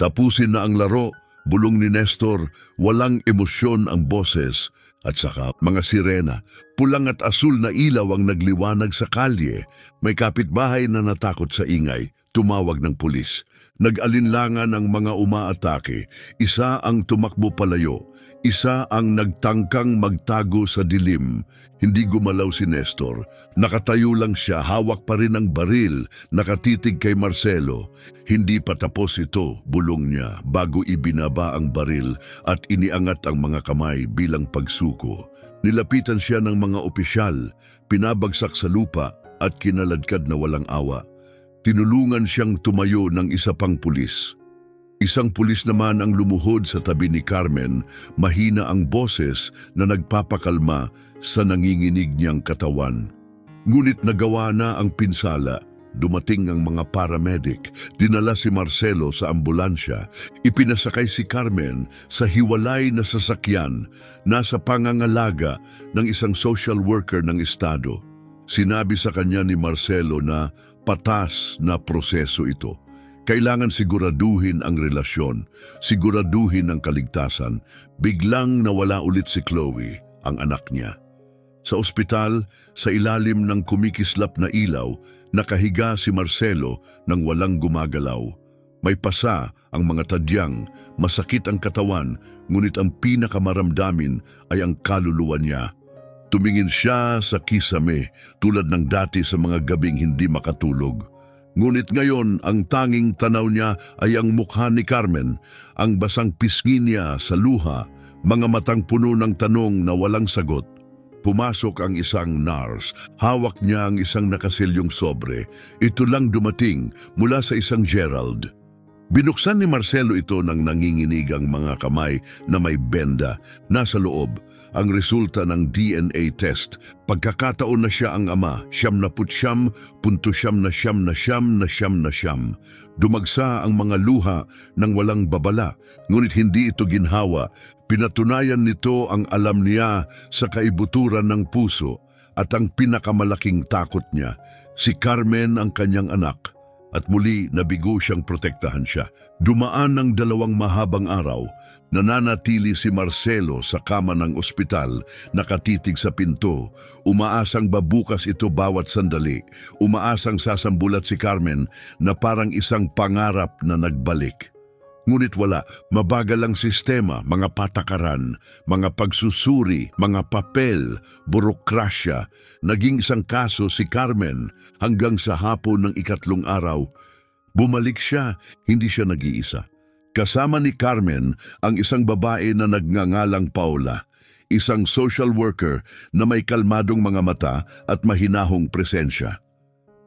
Tapusin na ang laro, bulong ni Nestor, walang emosyon ang boses. At saka mga sirena, pulang at asul na ilaw ang nagliwanag sa kalye. May kapitbahay na natakot sa ingay, tumawag ng pulis. Nag-alinlangan ang mga umaatake, isa ang tumakbo palayo, isa ang nagtangkang magtago sa dilim. Hindi gumalaw si Nestor. Nakatayo lang siya, hawak pa rin ang baril, nakatitig kay Marcelo. Hindi pa tapos ito, bulong niya, bago ibinaba ang baril at iniangat ang mga kamay bilang pagsuko. Nilapitan siya ng mga opisyal, pinabagsak sa lupa at kinaladkad na walang awa. Tinulungan siyang tumayo ng isa pang pulis. Isang pulis naman ang lumuhod sa tabi ni Carmen, mahina ang boses na nagpapakalma sa nanginginig niyang katawan. Ngunit nagawa na ang pinsala. Dumating ang mga paramedic, dinala si Marcelo sa ambulansya, ipinasakay si Carmen sa hiwalay na sasakyan, nasa pangangalaga ng isang social worker ng estado. Sinabi sa kanya ni Marcelo na patas na proseso ito. Kailangan siguraduhin ang relasyon, siguraduhin ang kaligtasan. Biglang nawala ulit si Chloe, ang anak niya. Sa ospital, sa ilalim ng kumikislap na ilaw, nakahiga si Marcelo nang walang gumagalaw. May pasa ang mga tadyang, masakit ang katawan, ngunit ang pinakamaramdamin ay ang kaluluwa niya. Tumingin siya sa kisame tulad ng dati sa mga gabing hindi makatulog. Ngunit ngayon ang tanging tanaw niya ay ang mukha ni Carmen, ang basang pisngi niya sa luha, mga matang puno ng tanong na walang sagot. Pumasok ang isang nurse, hawak niya ang isang nakasilyong sobre. Ito lang dumating mula sa isang Gerald. Binuksan ni Marcelo ito ng nanginginig ang mga kamay na may benda. Nasa loob, ang resulta ng DNA test. Pagkakataon na siya ang ama, 79.999. Dumagsa ang mga luha ng walang babala, ngunit hindi ito ginhawa. Pinatunayan nito ang alam niya sa kaibuturan ng puso at ang pinakamalaking takot niya, si Carmen ang kanyang anak. At muli nabigo siyang protektahan siya. Dumaan ng 2 mahabang araw, nananatili si Marcelo sa kama ng ospital, nakatitig sa pinto. Umaasang babukas ito bawat sandali. Umaasang sasambulat si Carmen na parang isang pangarap na nagbalik. Ngunit wala, mabagal ang sistema, mga patakaran, mga pagsusuri, mga papel, burokrasya. Naging isang kaso si Carmen hanggang sa hapon ng 3 araw. Bumalik siya, hindi siya nag-iisa. Kasama ni Carmen ang isang babae na nagngangalang Paula, isang social worker na may kalmadong mga mata at mahinahong presensya.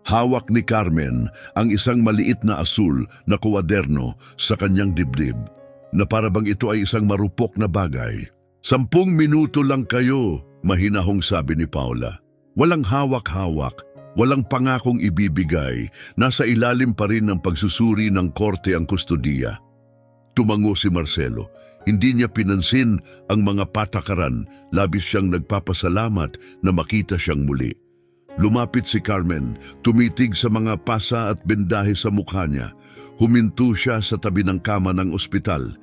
Hawak ni Carmen ang isang maliit na asul na kuwaderno sa kanyang dibdib, na parabang ito ay isang marupok na bagay. 10 minuto lang kayo, mahinahong sabi ni Paula. Walang hawak-hawak, walang pangakong ibibigay, nasa ilalim pa rin ng pagsusuri ng korte ang kustodiya. Tumango si Marcelo. Hindi niya pinansin ang mga patakaran, labis siyang nagpapasalamat na makita siyang muli. Lumapit si Carmen, tumitig sa mga pasa at bendahe sa mukha niya. Huminto siya sa tabi ng kama ng ospital.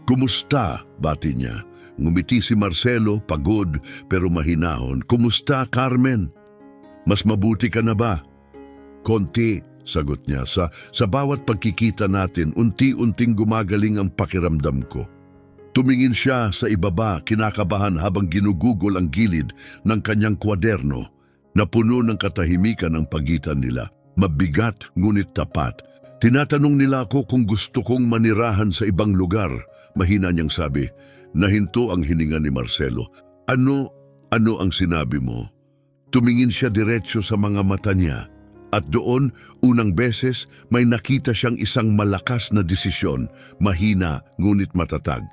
"Kumusta?" bati niya. Ngumiti si Marcelo, pagod pero mahinahon. "Kumusta, Carmen? Mas mabuti ka na ba?" "Konti," sagot niya. Sa bawat pagkikita natin, unti-unting gumagaling ang pakiramdam ko." Tumingin siya sa ibaba, kinakabahan habang ginugugol ang gilid ng kanyang kwaderno. Napuno ng katahimikan ang pagitan nila. Mabigat ngunit tapat. "Tinatanong nila ako kung gusto kong manirahan sa ibang lugar," mahina niyang sabi. Nahinto ang hininga ni Marcelo. Ano ang sinabi mo?" Tumingin siya diretso sa mga mata niya. At doon, unang beses, may nakita siyang isang malakas na desisyon, mahina ngunit matatag.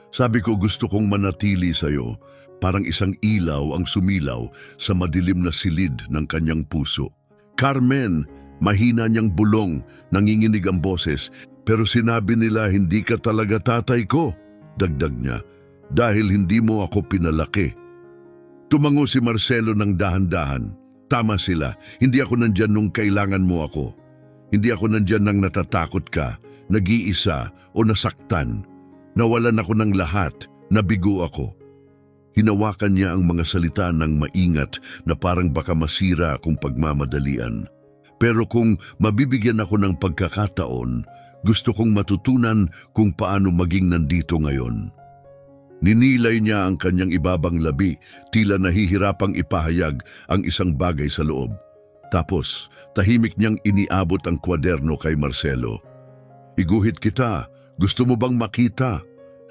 "Sabi ko, gusto kong manatili sa'yo." Parang isang ilaw ang sumilaw sa madilim na silid ng kanyang puso. "Carmen," mahina niyang bulong, nanginginig ang boses. "Pero sinabi nila hindi ka talaga tatay ko," dagdag niya, "dahil hindi mo ako pinalaki." Tumango si Marcelo ng dahan-dahan. "Tama sila, hindi ako nandyan nung kailangan mo ako. Hindi ako nandyan nang natatakot ka, nag-iisa o nasaktan. Nawalan ako ng lahat, nabigo ako." Hinawakan niya ang mga salita ng maingat na parang baka masira kung pagmamadalian. Pero kung mabibigyan ako ng pagkakataon, gusto kong matutunan kung paano maging nandito ngayon. Ninilay niya ang kanyang ibabang labi, tila nahihirapang ipahayag ang isang bagay sa loob. Tapos, tahimik niyang iniabot ang kwaderno kay Marcelo. Iguhit kita, gusto mo bang makita?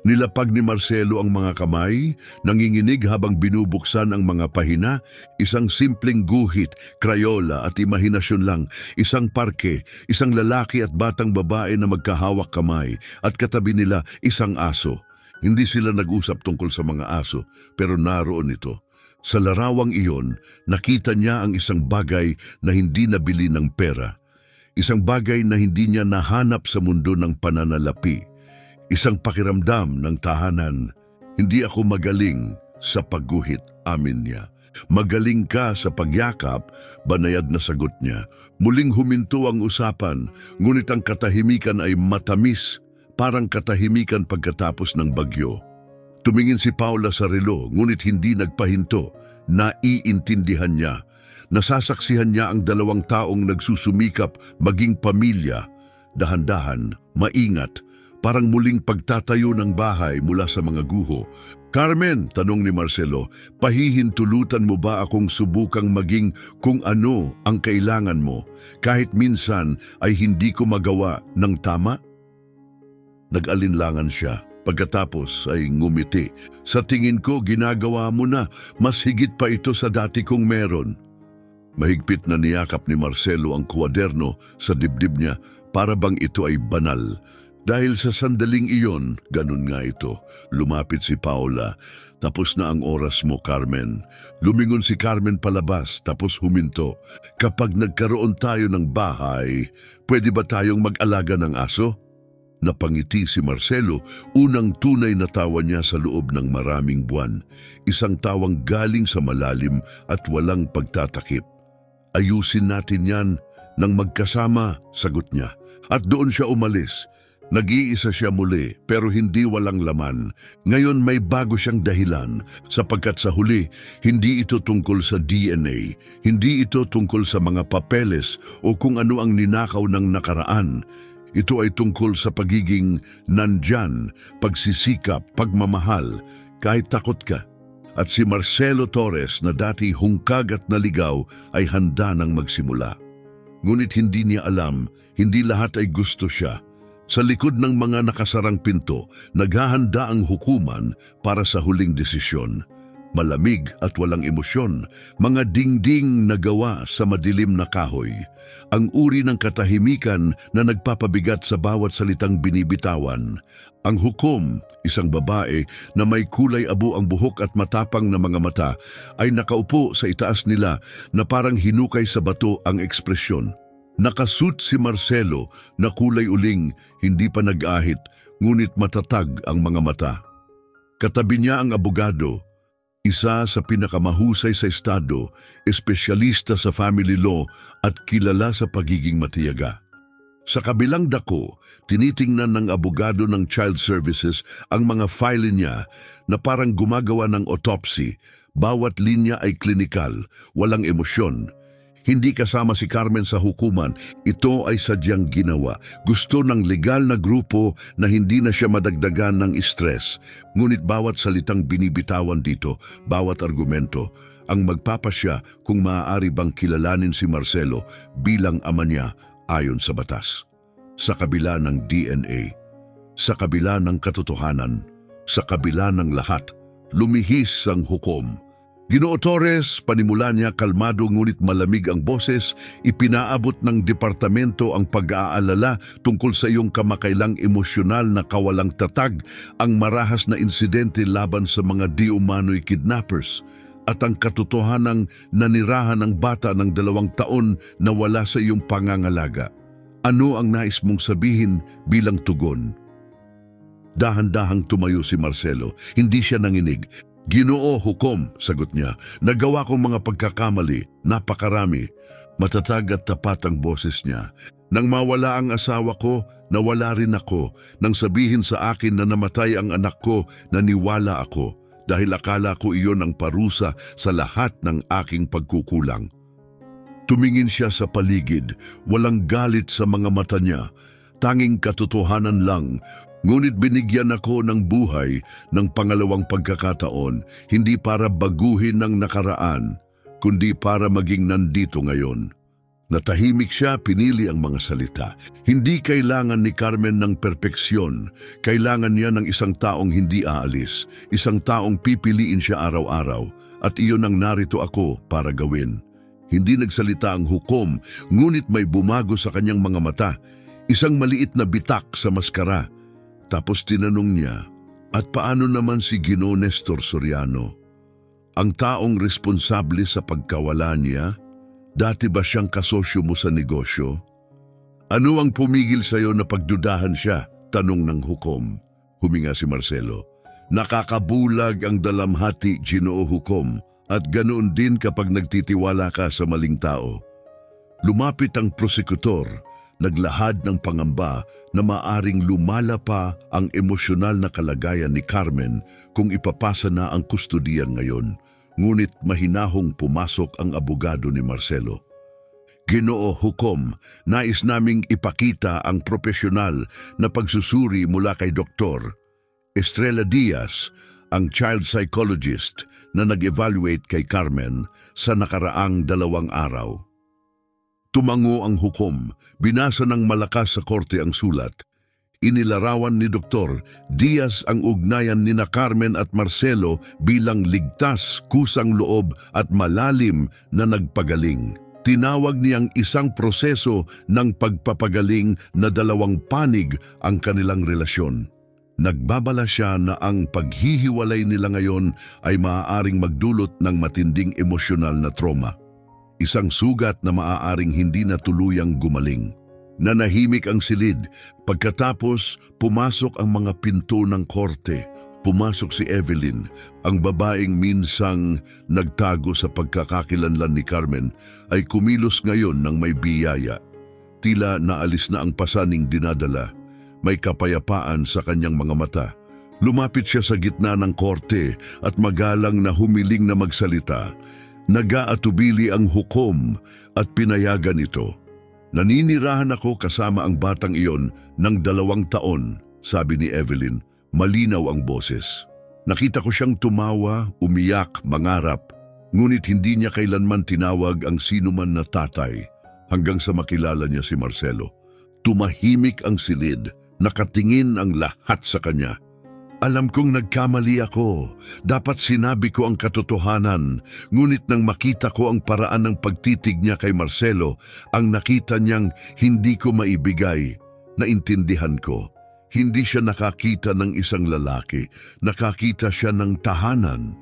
Nilapag ni Marcelo ang mga kamay, nanginginig habang binubuksan ang mga pahina, isang simpleng guhit, krayola at imahinasyon lang, isang parke, isang lalaki at batang babae na magkahawak kamay at katabi nila isang aso. Hindi sila nag-usap tungkol sa mga aso, pero naroon ito. Sa larawang iyon, nakita niya ang isang bagay na hindi nabili ng pera. Isang bagay na hindi niya nahanap sa mundo ng pananalapi. Isang pakiramdam ng tahanan. Hindi ako magaling sa pagguhit, amin niya. Magaling ka sa pagyakap, banayad na sagot niya. Muling huminto ang usapan, ngunit ang katahimikan ay matamis, parang katahimikan pagkatapos ng bagyo. Tumingin si Paula sa relo, ngunit hindi nagpahinto. Naiintindihan niya. Nasasaksihan niya ang dalawang taong nagsusumikap maging pamilya. Dahan-dahan, maingat, parang muling pagtatayo ng bahay mula sa mga guho. Carmen, tanong ni Marcelo, pahihintulutan mo ba akong subukang maging kung ano ang kailangan mo, kahit minsan ay hindi ko magawa ng tama? Nag-alinlangan siya. Pagkatapos ay ngumiti. Sa tingin ko, ginagawa mo na. Mas higit pa ito sa dati kong meron. Mahigpit na niyakap ni Marcelo ang kwaderno sa dibdib niya para bang ito ay banal. Dahil sa sandaling iyon, ganun nga ito. Lumapit si Paula. Tapos na ang oras mo, Carmen. Lumingon si Carmen palabas, tapos huminto. Kapag nagkaroon tayo ng bahay, pwede ba tayong mag-alaga ng aso? Napangiti si Marcelo, unang tunay na tawa niya sa loob ng maraming buwan. Isang tawang galing sa malalim at walang pagtatakip. Ayusin natin yan nang magkasama, sagot niya. At doon siya umalis. Nag-iisa siya muli pero hindi walang laman. Ngayon may bago siyang dahilan sapagkat sa huli, hindi ito tungkol sa DNA, hindi ito tungkol sa mga papeles o kung ano ang ninakaw ng nakaraan. Ito ay tungkol sa pagiging nandyan, pagsisikap, pagmamahal, kahit takot ka. At si Marcelo Torres na dati hungkag at naligaw ay handa nang magsimula. Ngunit hindi niya alam, hindi lahat ay gusto siya. Sa likod ng mga nakasarang pinto, naghahanda ang hukuman para sa huling desisyon. Malamig at walang emosyon, mga dingding na gawa sa madilim na kahoy. Ang uri ng katahimikan na nagpapabigat sa bawat salitang binibitawan. Ang hukom, isang babae na may kulay abo ang buhok at matapang na mga mata, ay nakaupo sa itaas nila na parang hinukay sa bato ang ekspresyon. Nakasuit si Marcelo na kulay uling, hindi pa nag-ahit, ngunit matatag ang mga mata. Katabi niya ang abogado, isa sa pinakamahusay sa estado, espesyalista sa family law at kilala sa pagiging matiyaga. Sa kabilang dako, tinitingnan ng abogado ng Child Services ang mga file niya na parang gumagawa ng autopsy. Bawat linya ay klinikal, walang emosyon. Hindi kasama si Carmen sa hukuman, ito ay sadyang ginawa. Gusto ng legal na grupo na hindi na siya madagdagan ng stress. Ngunit bawat salitang binibitawan dito, bawat argumento, ang magpapasya kung maaari bang kilalanin si Marcelo bilang ama niya ayon sa batas. Sa kabila ng DNA, sa kabila ng katotohanan, sa kabila ng lahat, lumihis ang hukom. Ginoo Torres, panimula niya kalmado ngunit malamig ang boses, ipinaabot ng departamento ang pag-aalala tungkol sa iyong kamakailang emosyonal na kawalang tatag, ang marahas na insidente laban sa mga di-umano'y kidnappers, at ang katotohanang nanirahan ng bata ng 2 taon na wala sa iyong pangangalaga. Ano ang nais mong sabihin bilang tugon? Dahan-dahang tumayo si Marcelo, hindi siya nanginig. Ginoo, hukom, sagot niya. Nagawa kong mga pagkakamali, napakarami. Matatag at tapat ang boses niya. Nang mawala ang asawa ko, nawala rin ako. Nang sabihin sa akin na namatay ang anak ko, naniwala ako. Dahil akala ko iyon ang parusa sa lahat ng aking pagkukulang. Tumingin siya sa paligid, walang galit sa mga mata niya, tanging katotohanan lang. Ngunit binigyan ako ng buhay ng pangalawang pagkakataon, hindi para baguhin ng nakaraan, kundi para maging nandito ngayon. Natahimik siya, pinili ang mga salita. Hindi kailangan ni Carmen ng perpeksyon. Kailangan niya ng isang taong hindi aalis, isang taong pipiliin siya araw-araw, at iyon ang narito ako para gawin. Hindi nagsalita ang hukom, ngunit may bumago sa kanyang mga mata, isang maliit na bitak sa maskara. Tapos tinanong niya, at paano naman si Ginoong Nestor Soriano? Ang taong responsable sa pagkawala niya? Dati ba siyang kasosyo mo sa negosyo? Ano ang pumigil sa iyo na pagdudahan siya? Tanong ng hukom. Huminga si Marcelo. Nakakabulag ang dalamhati, Ginoo Hukom, at ganoon din kapag nagtitiwala ka sa maling tao. Lumapit ang prosekutor, naglahad ng pangamba na maaring lumala pa ang emosyonal na kalagayan ni Carmen kung ipapasa na ang kustodiyan ngayon. Ngunit mahinahong pumasok ang abogado ni Marcelo. Ginoo Hukom, nais naming ipakita ang propesyonal na pagsusuri mula kay Dr. Estrella Diaz, ang child psychologist na nag-evaluate kay Carmen sa nakaraang 2 araw. Tumango ang hukom, binasa ng malakas sa korte ang sulat. Inilarawan ni Dr. Diaz ang ugnayan nina Carmen at Marcelo bilang ligtas, kusang loob at malalim na nagpagaling. Tinawag niyang isang proseso ng pagpapagaling na 2 panig ang kanilang relasyon. Nagbabala siya na ang paghihiwalay nila ngayon ay maaaring magdulot ng matinding emosyonal na trauma. Isang sugat na maaaring hindi na tuluyang gumaling. Nanahimik ang silid. Pagkatapos, pumasok ang mga pinto ng korte. Pumasok si Evelyn, ang babaeng minsang nagtago sa pagkakakilanlan ni Carmen, ay kumilos ngayon ng may biyaya. Tila naalis na ang pasaning dinadala. May kapayapaan sa kanyang mga mata. Lumapit siya sa gitna ng korte at magalang na humiling na magsalita. Nag-aatubili ang hukom at pinayagan ito. Naninirahan ako kasama ang batang iyon ng 2 taon, sabi ni Evelyn. Malinaw ang boses. Nakita ko siyang tumawa, umiyak, mangarap, ngunit hindi niya kailanman tinawag ang sinuman na tatay hanggang sa makilala niya si Marcelo. Tumahimik ang silid. Nakatingin ang lahat sa kanya. Alam kong nagkamali ako. Dapat sinabi ko ang katotohanan. Ngunit nang makita ko ang paraan ng pagtitig niya kay Marcelo, ang nakita niyang hindi ko maibigay, naintindihan ko. Hindi siya nakakita ng isang lalaki. Nakakita siya ng tahanan.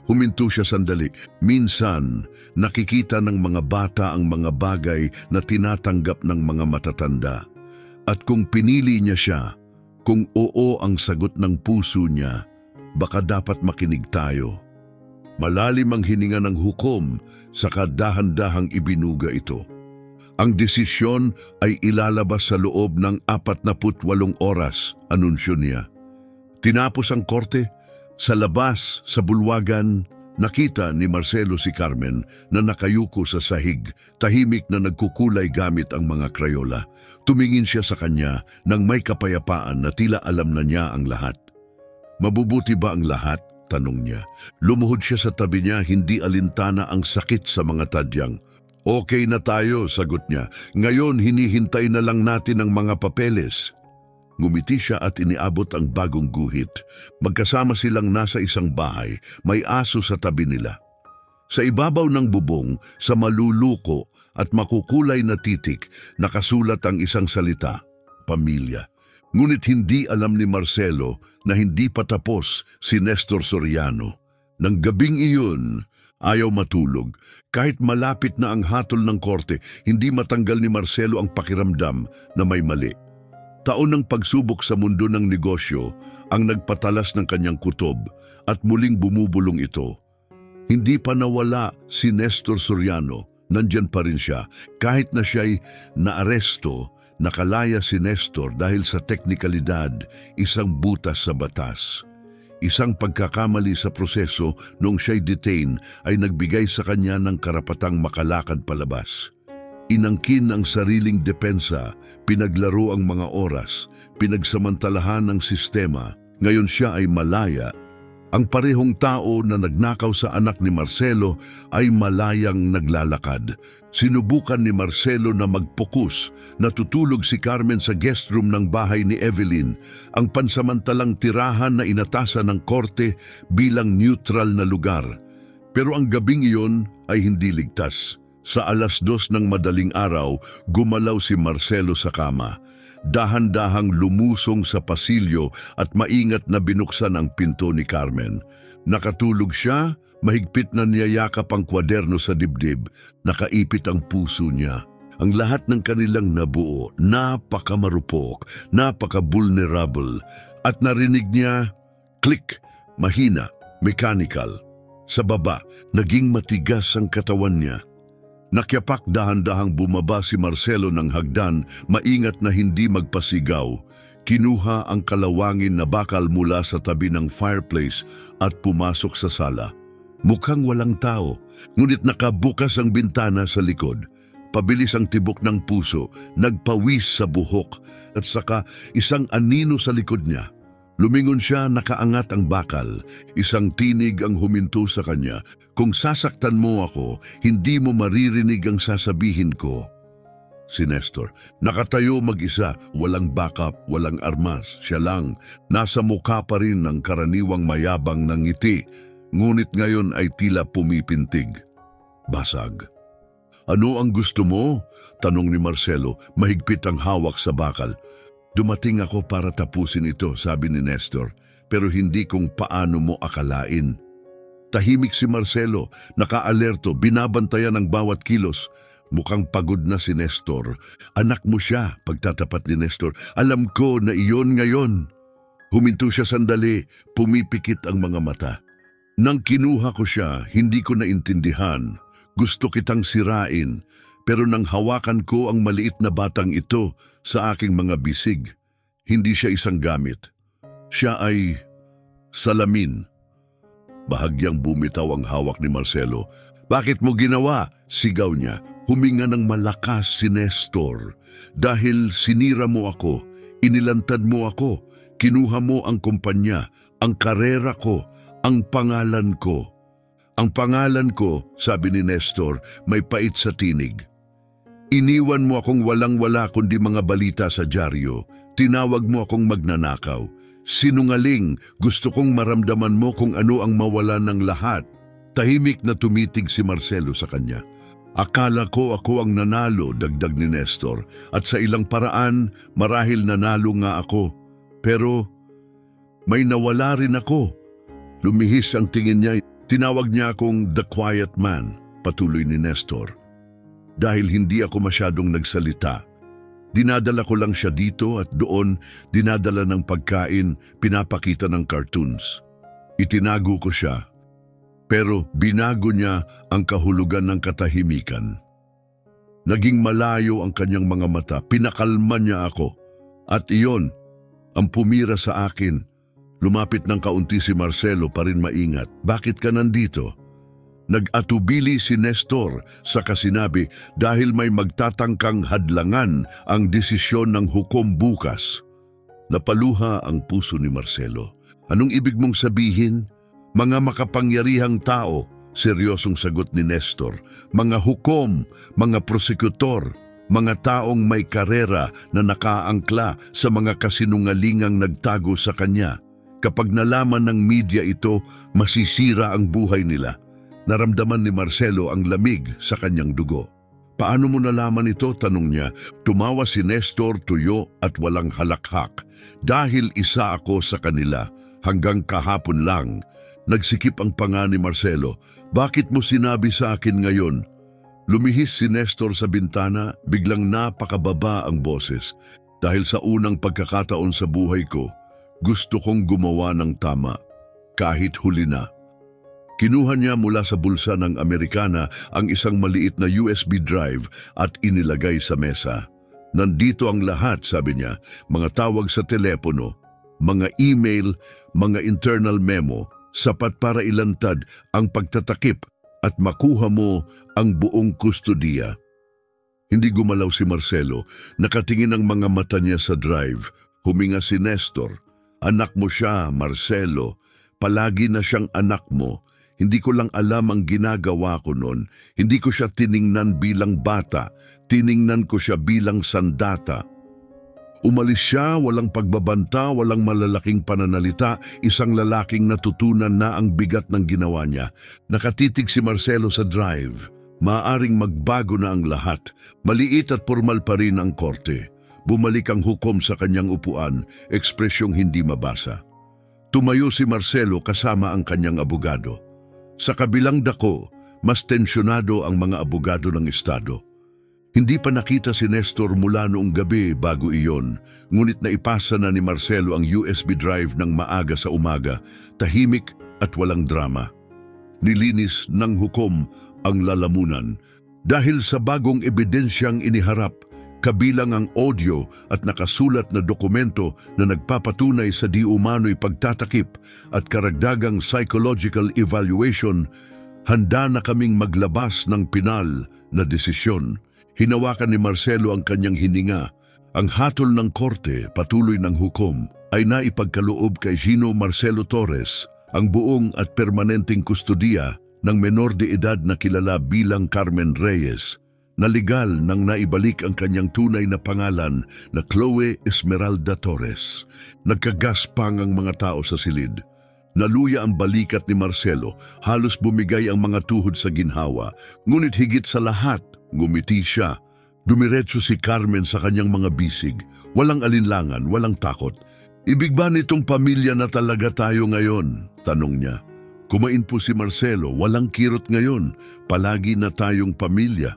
Huminto siya sandali. Minsan, nakikita ng mga bata ang mga bagay na tinatanggap ng mga matatanda. At kung pinili niya siya, kung oo ang sagot ng puso niya, baka dapat makinig tayo. Malalim ang hininga ng hukom, saka dahan-dahang ibinuga ito. Ang desisyon ay ilalabas sa loob ng 48 oras, anunsyo niya. Tinapos ang korte, sa labas, sa bulwagan, nakita ni Marcelo si Carmen na nakayuko sa sahig, tahimik na nagkukulay gamit ang mga krayola. Tumingin siya sa kanya nang may kapayapaan na tila alam na niya ang lahat. Mabubuti ba ang lahat? Tanong niya. Lumuhod siya sa tabi niya, hindi alintana ang sakit sa mga tadyang. Okay na tayo, sagot niya. Ngayon hinihintay na lang natin ang mga papeles. Ngumiti siya at iniabot ang bagong guhit. Magkasama silang nasa isang bahay, may aso sa tabi nila. Sa ibabaw ng bubong, sa maluluko at makukulay na titik, nakasulat ang isang salita, pamilya. Ngunit hindi alam ni Marcelo na hindi pa tapos si Nestor Soriano. Nang gabing iyon, ayaw matulog. Kahit malapit na ang hatol ng korte, hindi matanggal ni Marcelo ang pakiramdam na may mali. Taon ng pagsubok sa mundo ng negosyo ang nagpatalas ng kanyang kutob at muling bumubulong ito. Hindi pa nawala si Nestor Soriano, nandyan pa rin siya. Kahit na siya'y naaresto, nakalaya si Nestor dahil sa teknikalidad, isang butas sa batas. Isang pagkakamali sa proseso noong siya'y detain ay nagbigay sa kanya ng karapatang makalakad palabas. Inangkin ang sariling depensa, pinaglaro ang mga oras, pinagsamantalahan ng sistema. Ngayon siya ay malaya. Ang parehong tao na nagnakaw sa anak ni Marcelo ay malayang naglalakad. Sinubukan ni Marcelo na magpokus. Natutulog si Carmen sa guest room ng bahay ni Evelyn, ang pansamantalang tirahan na inatasan ng korte bilang neutral na lugar. Pero ang gabing iyon ay hindi ligtas. Sa 2:00 ng madaling araw, gumalaw si Marcelo sa kama. Dahan-dahang lumusong sa pasilyo at maingat na binuksan ang pinto ni Carmen. Nakatulog siya, mahigpit na niyayakap ang kwaderno sa dibdib, nakaipit ang puso niya. Ang lahat ng kanilang nabuo, napakamarupok, napaka-vulnerable. At narinig niya, click, mahina, mechanical. Sa baba, naging matigas ang katawan niya. Nakyapak dahan-dahang bumaba si Marcelo ng hagdan, maingat na hindi magpasigaw. Kinuha ang kalawangin na bakal mula sa tabi ng fireplace at pumasok sa sala. Mukhang walang tao, ngunit nakabukas ang bintana sa likod. Pabilis ang tibok ng puso, nagpawis sa buhok, at saka isang anino sa likod niya. Lumingon siya, nakaangat ang bakal. Isang tinig ang huminto sa kanya. Kung sasaktan mo ako, hindi mo maririnig ang sasabihin ko. Si Nestor, nakatayo mag-isa, walang backup, walang armas. Siya lang, nasa mukha pa rin ng karaniwang mayabang ng ngiti. Ngunit ngayon ay tila pumipintig. Basag. Ano ang gusto mo? Tanong ni Marcelo, mahigpit ang hawak sa bakal. Dumating ako para tapusin ito, sabi ni Nestor, pero hindi kung paano mo akalain. Tahimik si Marcelo, nakaalerto, binabantayan ang bawat kilos. Mukhang pagod na si Nestor. Anak mo siya, pagtatapat ni Nestor. Alam ko na iyon ngayon. Huminto siya sandali, pumipikit ang mga mata. Nang kinuha ko siya, hindi ko naintindihan. Gusto kitang sirain. Pero nang hawakan ko ang maliit na batang ito sa aking mga bisig, hindi siya isang gamit. Siya ay salamin. Bahagyang bumitaw ang hawak ni Marcelo. Bakit mo ginawa? Sigaw niya. Huminga ng malakas si Nestor. Dahil sinira mo ako, inilantad mo ako, kinuha mo ang kumpanya, ang karera ko, ang pangalan ko. Ang pangalan ko, sabi ni Nestor, may pait sa tinig. Iniwan mo akong walang-wala kundi mga balita sa dyaryo. Tinawag mo akong magnanakaw. Sinungaling, gusto kong maramdaman mo kung ano ang mawala ng lahat. Tahimik na tumitig si Marcelo sa kanya. Akala ko ako ang nanalo, dagdag ni Nestor, at sa ilang paraan, marahil nanalo nga ako. Pero may nawala rin ako. Lumihis ang tingin niya. Tinawag niya akong the quiet man, patuloy ni Nestor. Dahil hindi ako masyadong nagsalita. Dinadala ko lang siya dito at doon, dinadala ng pagkain, pinapakita ng cartoons. Itinago ko siya, pero binago niya ang kahulugan ng katahimikan. Naging malayo ang kanyang mga mata, pinakalma niya ako. At iyon, ang pumira sa akin. Lumapit ng kaunti si Marcelo pa rin maingat. Bakit ka nandito? Nag-atubili si Nestor sa kasinabi dahil may magtatangkang hadlangan ang desisyon ng hukom bukas. Napaluha ang puso ni Marcelo. Anong ibig mong sabihin? Mga makapangyarihang tao, seryosong sagot ni Nestor. Mga hukom, mga prosekutor, mga taong may karera na nakaangkla sa mga kasinungalingang nagtago sa kanya. Kapag nalaman ng media ito, masisira ang buhay nila. Naramdaman ni Marcelo ang lamig sa kanyang dugo. Paano mo nalaman ito? Tanong niya. Tumawa si Nestor, tuyo at walang halakhak. Dahil isa ako sa kanila, hanggang kahapon lang. Nagsikip ang panga ni Marcelo. Bakit mo sinabi sa akin ngayon? Lumihis si Nestor sa bintana, biglang napakababa ang boses. Dahil sa unang pagkakataon sa buhay ko, gusto kong gumawa ng tama, kahit huli na. Kinuha niya mula sa bulsa ng Amerikana ang isang maliit na USB drive at inilagay sa mesa. Nandito ang lahat, sabi niya, mga tawag sa telepono, mga email, mga internal memo, sapat para ilantad ang pagtatakip at makuha mo ang buong kustodiya. Hindi gumalaw si Marcelo, nakatingin ang mga mata niya sa drive. Huminga si Nestor. Anak mo siya, Marcelo. Palagi na siyang anak mo. Hindi ko lang alam ang ginagawa ko noon. Hindi ko siya tiningnan bilang bata. Tiningnan ko siya bilang sandata. Umalis siya, walang pagbabanta, walang malalaking pananalita, isang lalaking natutunan na ang bigat ng ginawa niya. Nakatitig si Marcelo sa drive. Maaring magbago na ang lahat. Maliit at formal pa rin ang korte. Bumalik ang hukom sa kanyang upuan, ekspresyong hindi mabasa. Tumayo si Marcelo kasama ang kanyang abogado. Sa kabilang dako, mas tensyonado ang mga abogado ng estado. Hindi pa nakita si Nestor mula noong gabi bago iyon, ngunit naipasa na ni Marcelo ang USB drive ng maaga sa umaga, tahimik at walang drama. Nilinis ng hukom ang lalamunan dahil sa bagong ebidensyang iniharap, kabilang ang audio at nakasulat na dokumento na nagpapatunay sa di umano'y pagtatakip at karagdagang psychological evaluation. Handa na kaming maglabas ng pinal na desisyon. Hinawakan ni Marcelo ang kanyang hininga. Ang hatol ng korte, patuloy ng hukom, ay naipagkaloob kay Gino Marcelo Torres ang buong at permanenteng kustodiya ng menor de edad na kilala bilang Carmen Reyes, na legal nang naibalik ang kanyang tunay na pangalan na Chloe Esmeralda Torres. Nagkagaspang ang mga tao sa silid. Naluya ang balikat ni Marcelo, halos bumigay ang mga tuhod sa ginhawa, ngunit higit sa lahat, ngumiti siya. Dumiretso si Carmen sa kanyang mga bisig, walang alinlangan, walang takot. Ibig ba nitong pamilya na talaga tayo ngayon? Tanong niya. Kumain po si Marcelo, walang kirot ngayon, palagi na tayong pamilya.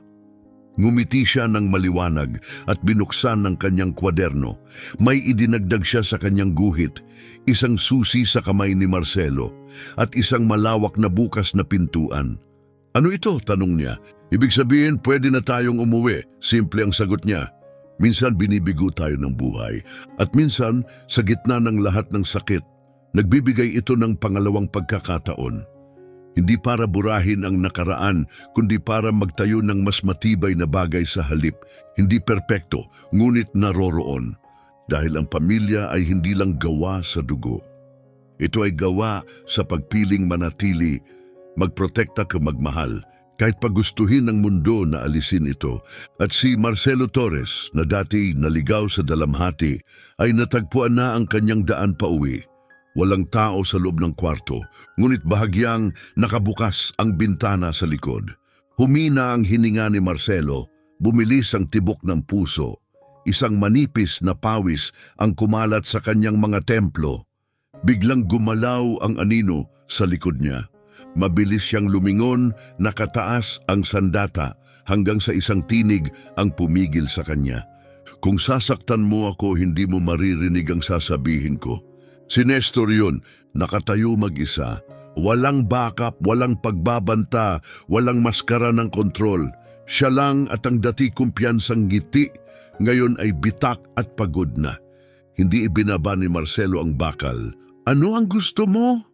Ngumiti siya ng maliwanag at binuksan ng kanyang kwaderno. May idinagdag siya sa kanyang guhit, isang susi sa kamay ni Marcelo at isang malawak na bukas na pintuan. Ano ito? Tanong niya. Ibig sabihin, pwede na tayong umuwi. Simple ang sagot niya. Minsan binibigo tayo ng buhay at minsan sa gitna ng lahat ng sakit, nagbibigay ito ng pangalawang pagkakataon. Hindi para burahin ang nakaraan, kundi para magtayo ng mas matibay na bagay sa halip. Hindi perpekto, ngunit naroroon. Dahil ang pamilya ay hindi lang gawa sa dugo. Ito ay gawa sa pagpiling manatili, magprotekta kung magmahal, kahit pagustuhin ng mundo na alisin ito. At si Marcelo Torres, na dati naligaw sa dalamhati, ay natagpuan na ang kanyang daan pauwi. Walang tao sa loob ng kwarto, ngunit bahagyang nakabukas ang bintana sa likod. Humina ang hininga ni Marcelo, bumilis ang tibok ng puso. Isang manipis na pawis ang kumalat sa kanyang mga templo. Biglang gumalaw ang anino sa likod niya. Mabilis siyang lumingon, nakataas ang sandata hanggang sa isang tinig ang pumigil sa kanya. Kung sasaktan mo ako, hindi mo maririnig ang sasabihin ko. Si Nestor yun, nakatayo mag-isa. Walang backup, walang pagbabanta, walang maskara ng kontrol. Siya lang at ang dati kumpiyansang ngiti, ngayon ay bitak at pagod na. Hindi ibinaba ni Marcelo ang bakal. Ano ang gusto mo?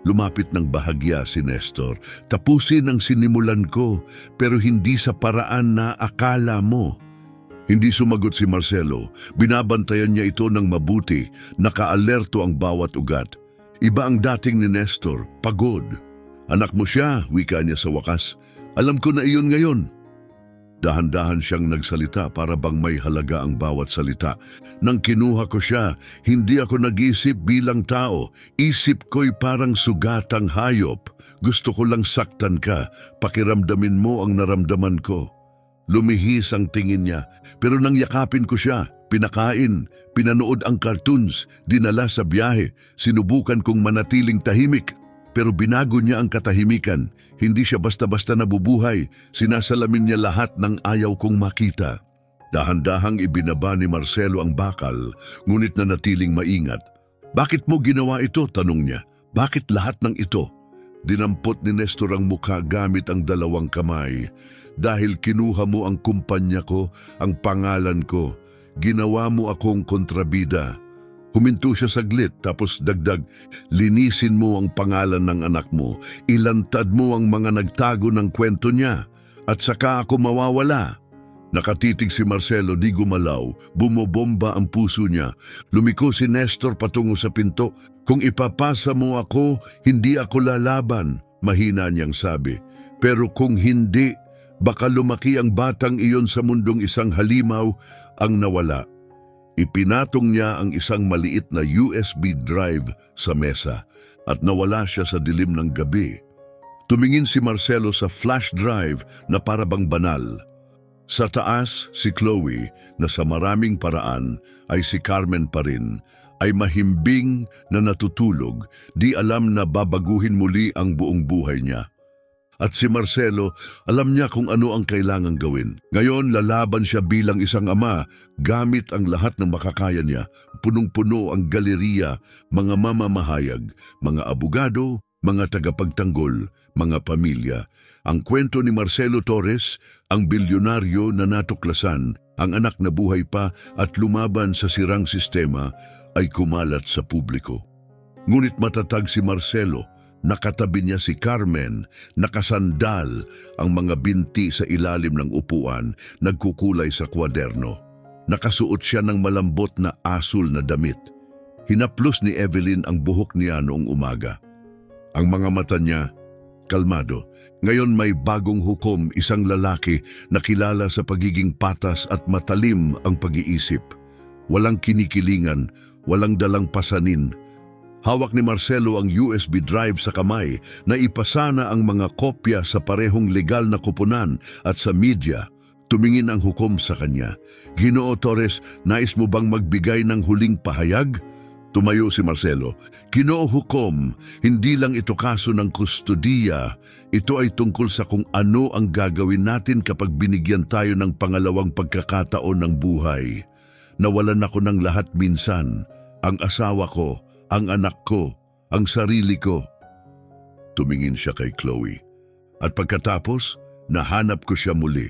Lumapit ng bahagya si Nestor. Tapusin ang sinimulan ko, pero hindi sa paraan na akala mo. Hindi sumagot si Marcelo. Binabantayan niya ito ng mabuti, nakaalerto ang bawat ugat. Iba ang dating ni Nestor, pagod. Anak mo siya, wika niya sa wakas. Alam ko na iyon ngayon. Dahan-dahan siyang nagsalita para bang may halaga ang bawat salita. Nang kinuha ko siya, hindi ako nag-isip bilang tao. Isip ko'y parang sugatang hayop. Gusto ko lang saktan ka, pakiramdamin mo ang naramdaman ko. Lumihis ang tingin niya, pero nang yakapin ko siya, pinakain, pinanood ang cartoons, dinala sa biyahe, sinubukan kong manatiling tahimik. Pero binago niya ang katahimikan, hindi siya basta-basta nabubuhay, sinasalamin niya lahat ng ayaw kong makita. Dahan-dahang ibinaba ni Marcelo ang bakal, ngunit nanatiling maingat. Bakit mo ginawa ito? Tanong niya. Bakit lahat ng ito? Dinampot ni Nestor ang mukha gamit ang dalawang kamay. Dahil kinuha mo ang kumpanya ko, ang pangalan ko. Ginawa mo akong kontrabida. Huminto siya saglit tapos dagdag, linisin mo ang pangalan ng anak mo, ilantad mo ang mga nagtago ng kwento niya, at saka ako mawawala. Nakatitig si Marcelo, di gumalaw, bumobomba ang puso niya. Lumiko si Nestor patungo sa pinto. Kung ipapasa mo ako, hindi ako lalaban, mahina niyang sabi. Pero kung hindi, baka lumaki ang batang iyon sa mundong isang halimaw ang nawala. Ipinatong niya ang isang maliit na USB drive sa mesa at nawala siya sa dilim ng gabi. Tumingin si Marcelo sa flash drive na parabang banal. Sa taas, si Chloe, na sa maraming paraan ay si Carmen pa rin, ay mahimbing na natutulog, di alam na babaguhin muli ang buong buhay niya. At si Marcelo, alam niya kung ano ang kailangang gawin. Ngayon, lalaban siya bilang isang ama, gamit ang lahat ng makakaya niya. Punong-puno ang galeriya, mga mamamahayag, mga abogado, mga tagapagtanggol, mga pamilya. Ang kwento ni Marcelo Torres, ang bilyonaryo na natuklasan, ang anak na buhay pa at lumaban sa sirang sistema, ay kumalat sa publiko. Ngunit matatag si Marcelo. Nakatabi niya si Carmen, nakasandal ang mga binti sa ilalim ng upuan, nagkukulay sa kwaderno. Nakasuot siya ng malambot na asul na damit. Hinaplos ni Evelyn ang buhok niya noong umaga. Ang mga mata niya, kalmado. Ngayon may bagong hukom, isang lalaki na kilala sa pagiging patas at matalim ang pag-iisip. Walang kinikilingan, walang dalang pasanin. Hawak ni Marcelo ang USB drive sa kamay na ipasana ang mga kopya sa parehong legal na koponan at sa media. Tumingin ang hukom sa kanya. Ginoo Torres, nais mo bang magbigay ng huling pahayag? Tumayo si Marcelo. Ginoo hukom, hindi lang ito kaso ng kustodiya. Ito ay tungkol sa kung ano ang gagawin natin kapag binigyan tayo ng pangalawang pagkakataon ng buhay. Nawalan ako ng lahat minsan. Ang asawa ko, ang anak ko, ang sarili ko. Tumingin siya kay Chloe. At pagkatapos, nahanap ko siya muli.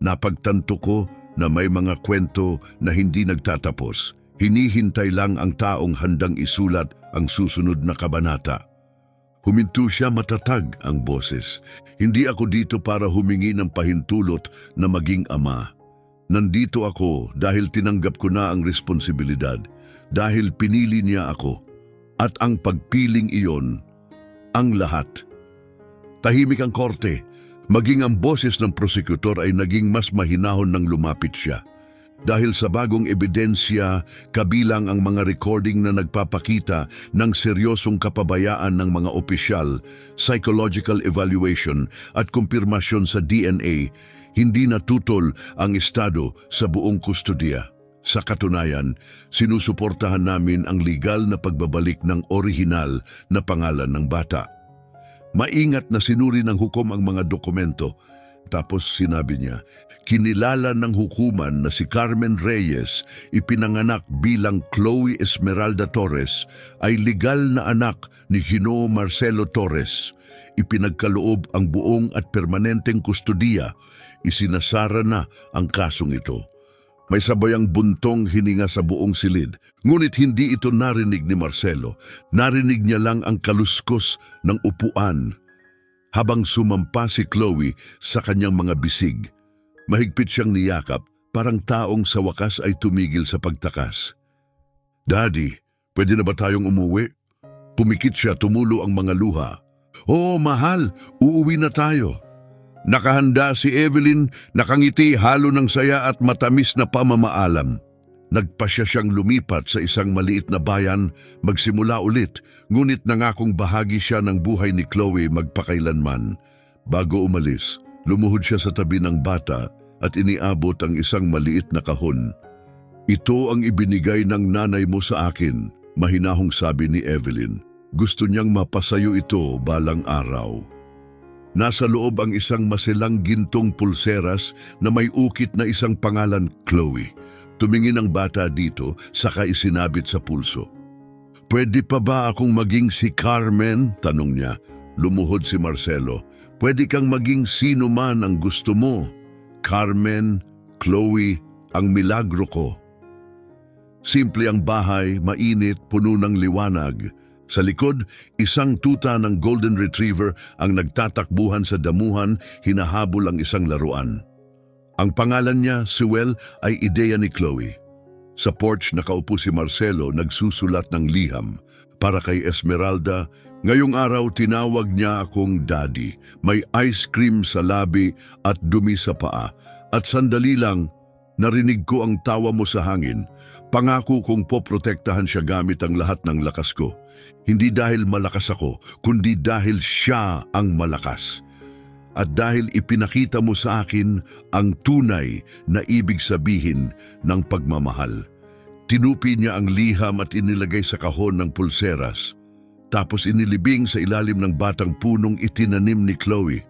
Napagtanto ko na may mga kwento na hindi nagtatapos. Hinihintay lang ang taong handang isulat ang susunod na kabanata. Huminto siya, matatag ang boses. Hindi ako dito para humingi ng pahintulot na maging ama. Nandito ako dahil tinanggap ko na ang responsibilidad. Dahil pinili niya ako. At ang pagpiling iyon, ang lahat. Tahimik ang korte, maging ang boses ng prosekutor ay naging mas mahinahon nang lumapit siya. Dahil sa bagong ebidensya, kabilang ang mga recording na nagpapakita ng seryosong kapabayaan ng mga opisyal, psychological evaluation at kumpirmasyon sa DNA, hindi natutol ang estado sa buong kustodiya. Sa katunayan, sinusuportahan namin ang legal na pagbabalik ng orihinal na pangalan ng bata. Maingat na sinuri ng hukom ang mga dokumento. Tapos sinabi niya, kinilala ng hukuman na si Carmen Reyes, ipinanganak bilang Chloe Esmeralda Torres, ay legal na anak ni Ginoo Marcelo Torres. Ipinagkaloob ang buong at permanenteng kustodiya. Isinasara na ang kasong ito. May sabayang buntong hininga sa buong silid, ngunit hindi ito narinig ni Marcelo. Narinig niya lang ang kaluskos ng upuan. Habang sumampa si Chloe sa kanyang mga bisig, mahigpit siyang niyakap, parang taong sa wakas ay tumigil sa pagtakas. Daddy, pwede na ba tayong umuwi? Pumikit siya, tumulo ang mga luha. Oo, mahal, uuwi na tayo. Nakahanda si Evelyn, nakangiti, halo ng saya at matamis na pamamaalam. Nagpasya siyang lumipat sa isang maliit na bayan, magsimula ulit, ngunit nangakong bahagi siya ng buhay ni Chloe magpakailanman. Bago umalis, lumuhod siya sa tabi ng bata at iniabot ang isang maliit na kahon. Ito ang ibinigay ng nanay mo sa akin, mahinahong sabi ni Evelyn. Gusto niyang mapasayo ito balang araw. Nasa loob ang isang masilang gintong pulseras na may ukit na isang pangalan, Chloe. Tumingin ang bata dito, saka isinabit sa pulso. Pwede pa ba akong maging si Carmen? Tanong niya. Lumuhod si Marcelo. Pwede kang maging sino man ang gusto mo. Carmen, Chloe, ang milagro ko. Simple ang bahay, mainit, puno ng liwanag. Sa likod, isang tuta ng golden retriever ang nagtatakbuhan sa damuhan, hinahabol ang isang laruan. Ang pangalan niya, Sewell, ay ideya ni Chloe. Sa porch nakaupo si Marcelo nagsusulat ng liham. Para kay Esmeralda, ngayong araw tinawag niya akong daddy. May ice cream sa labi at dumi sa paa. At sandali lang, narinig ko ang tawa mo sa hangin. Pangako kong poprotektahan siya gamit ang lahat ng lakas ko. Hindi dahil malakas ako, kundi dahil siya ang malakas. At dahil ipinakita mo sa akin ang tunay na ibig sabihin ng pagmamahal. Tinupi niya ang liham at inilagay sa kahon ng pulseras. Tapos inilibing sa ilalim ng batang punong itinanim ni Chloe.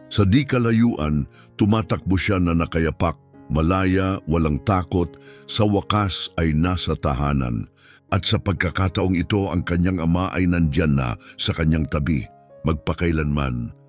Sa di kalayuan, tumatakbo siya na nakayapak, malaya, walang takot, sa wakas ay nasa tahanan. At sa pagkakataong ito, ang kanyang ama ay nandyan na sa kanyang tabi, magpakailanman.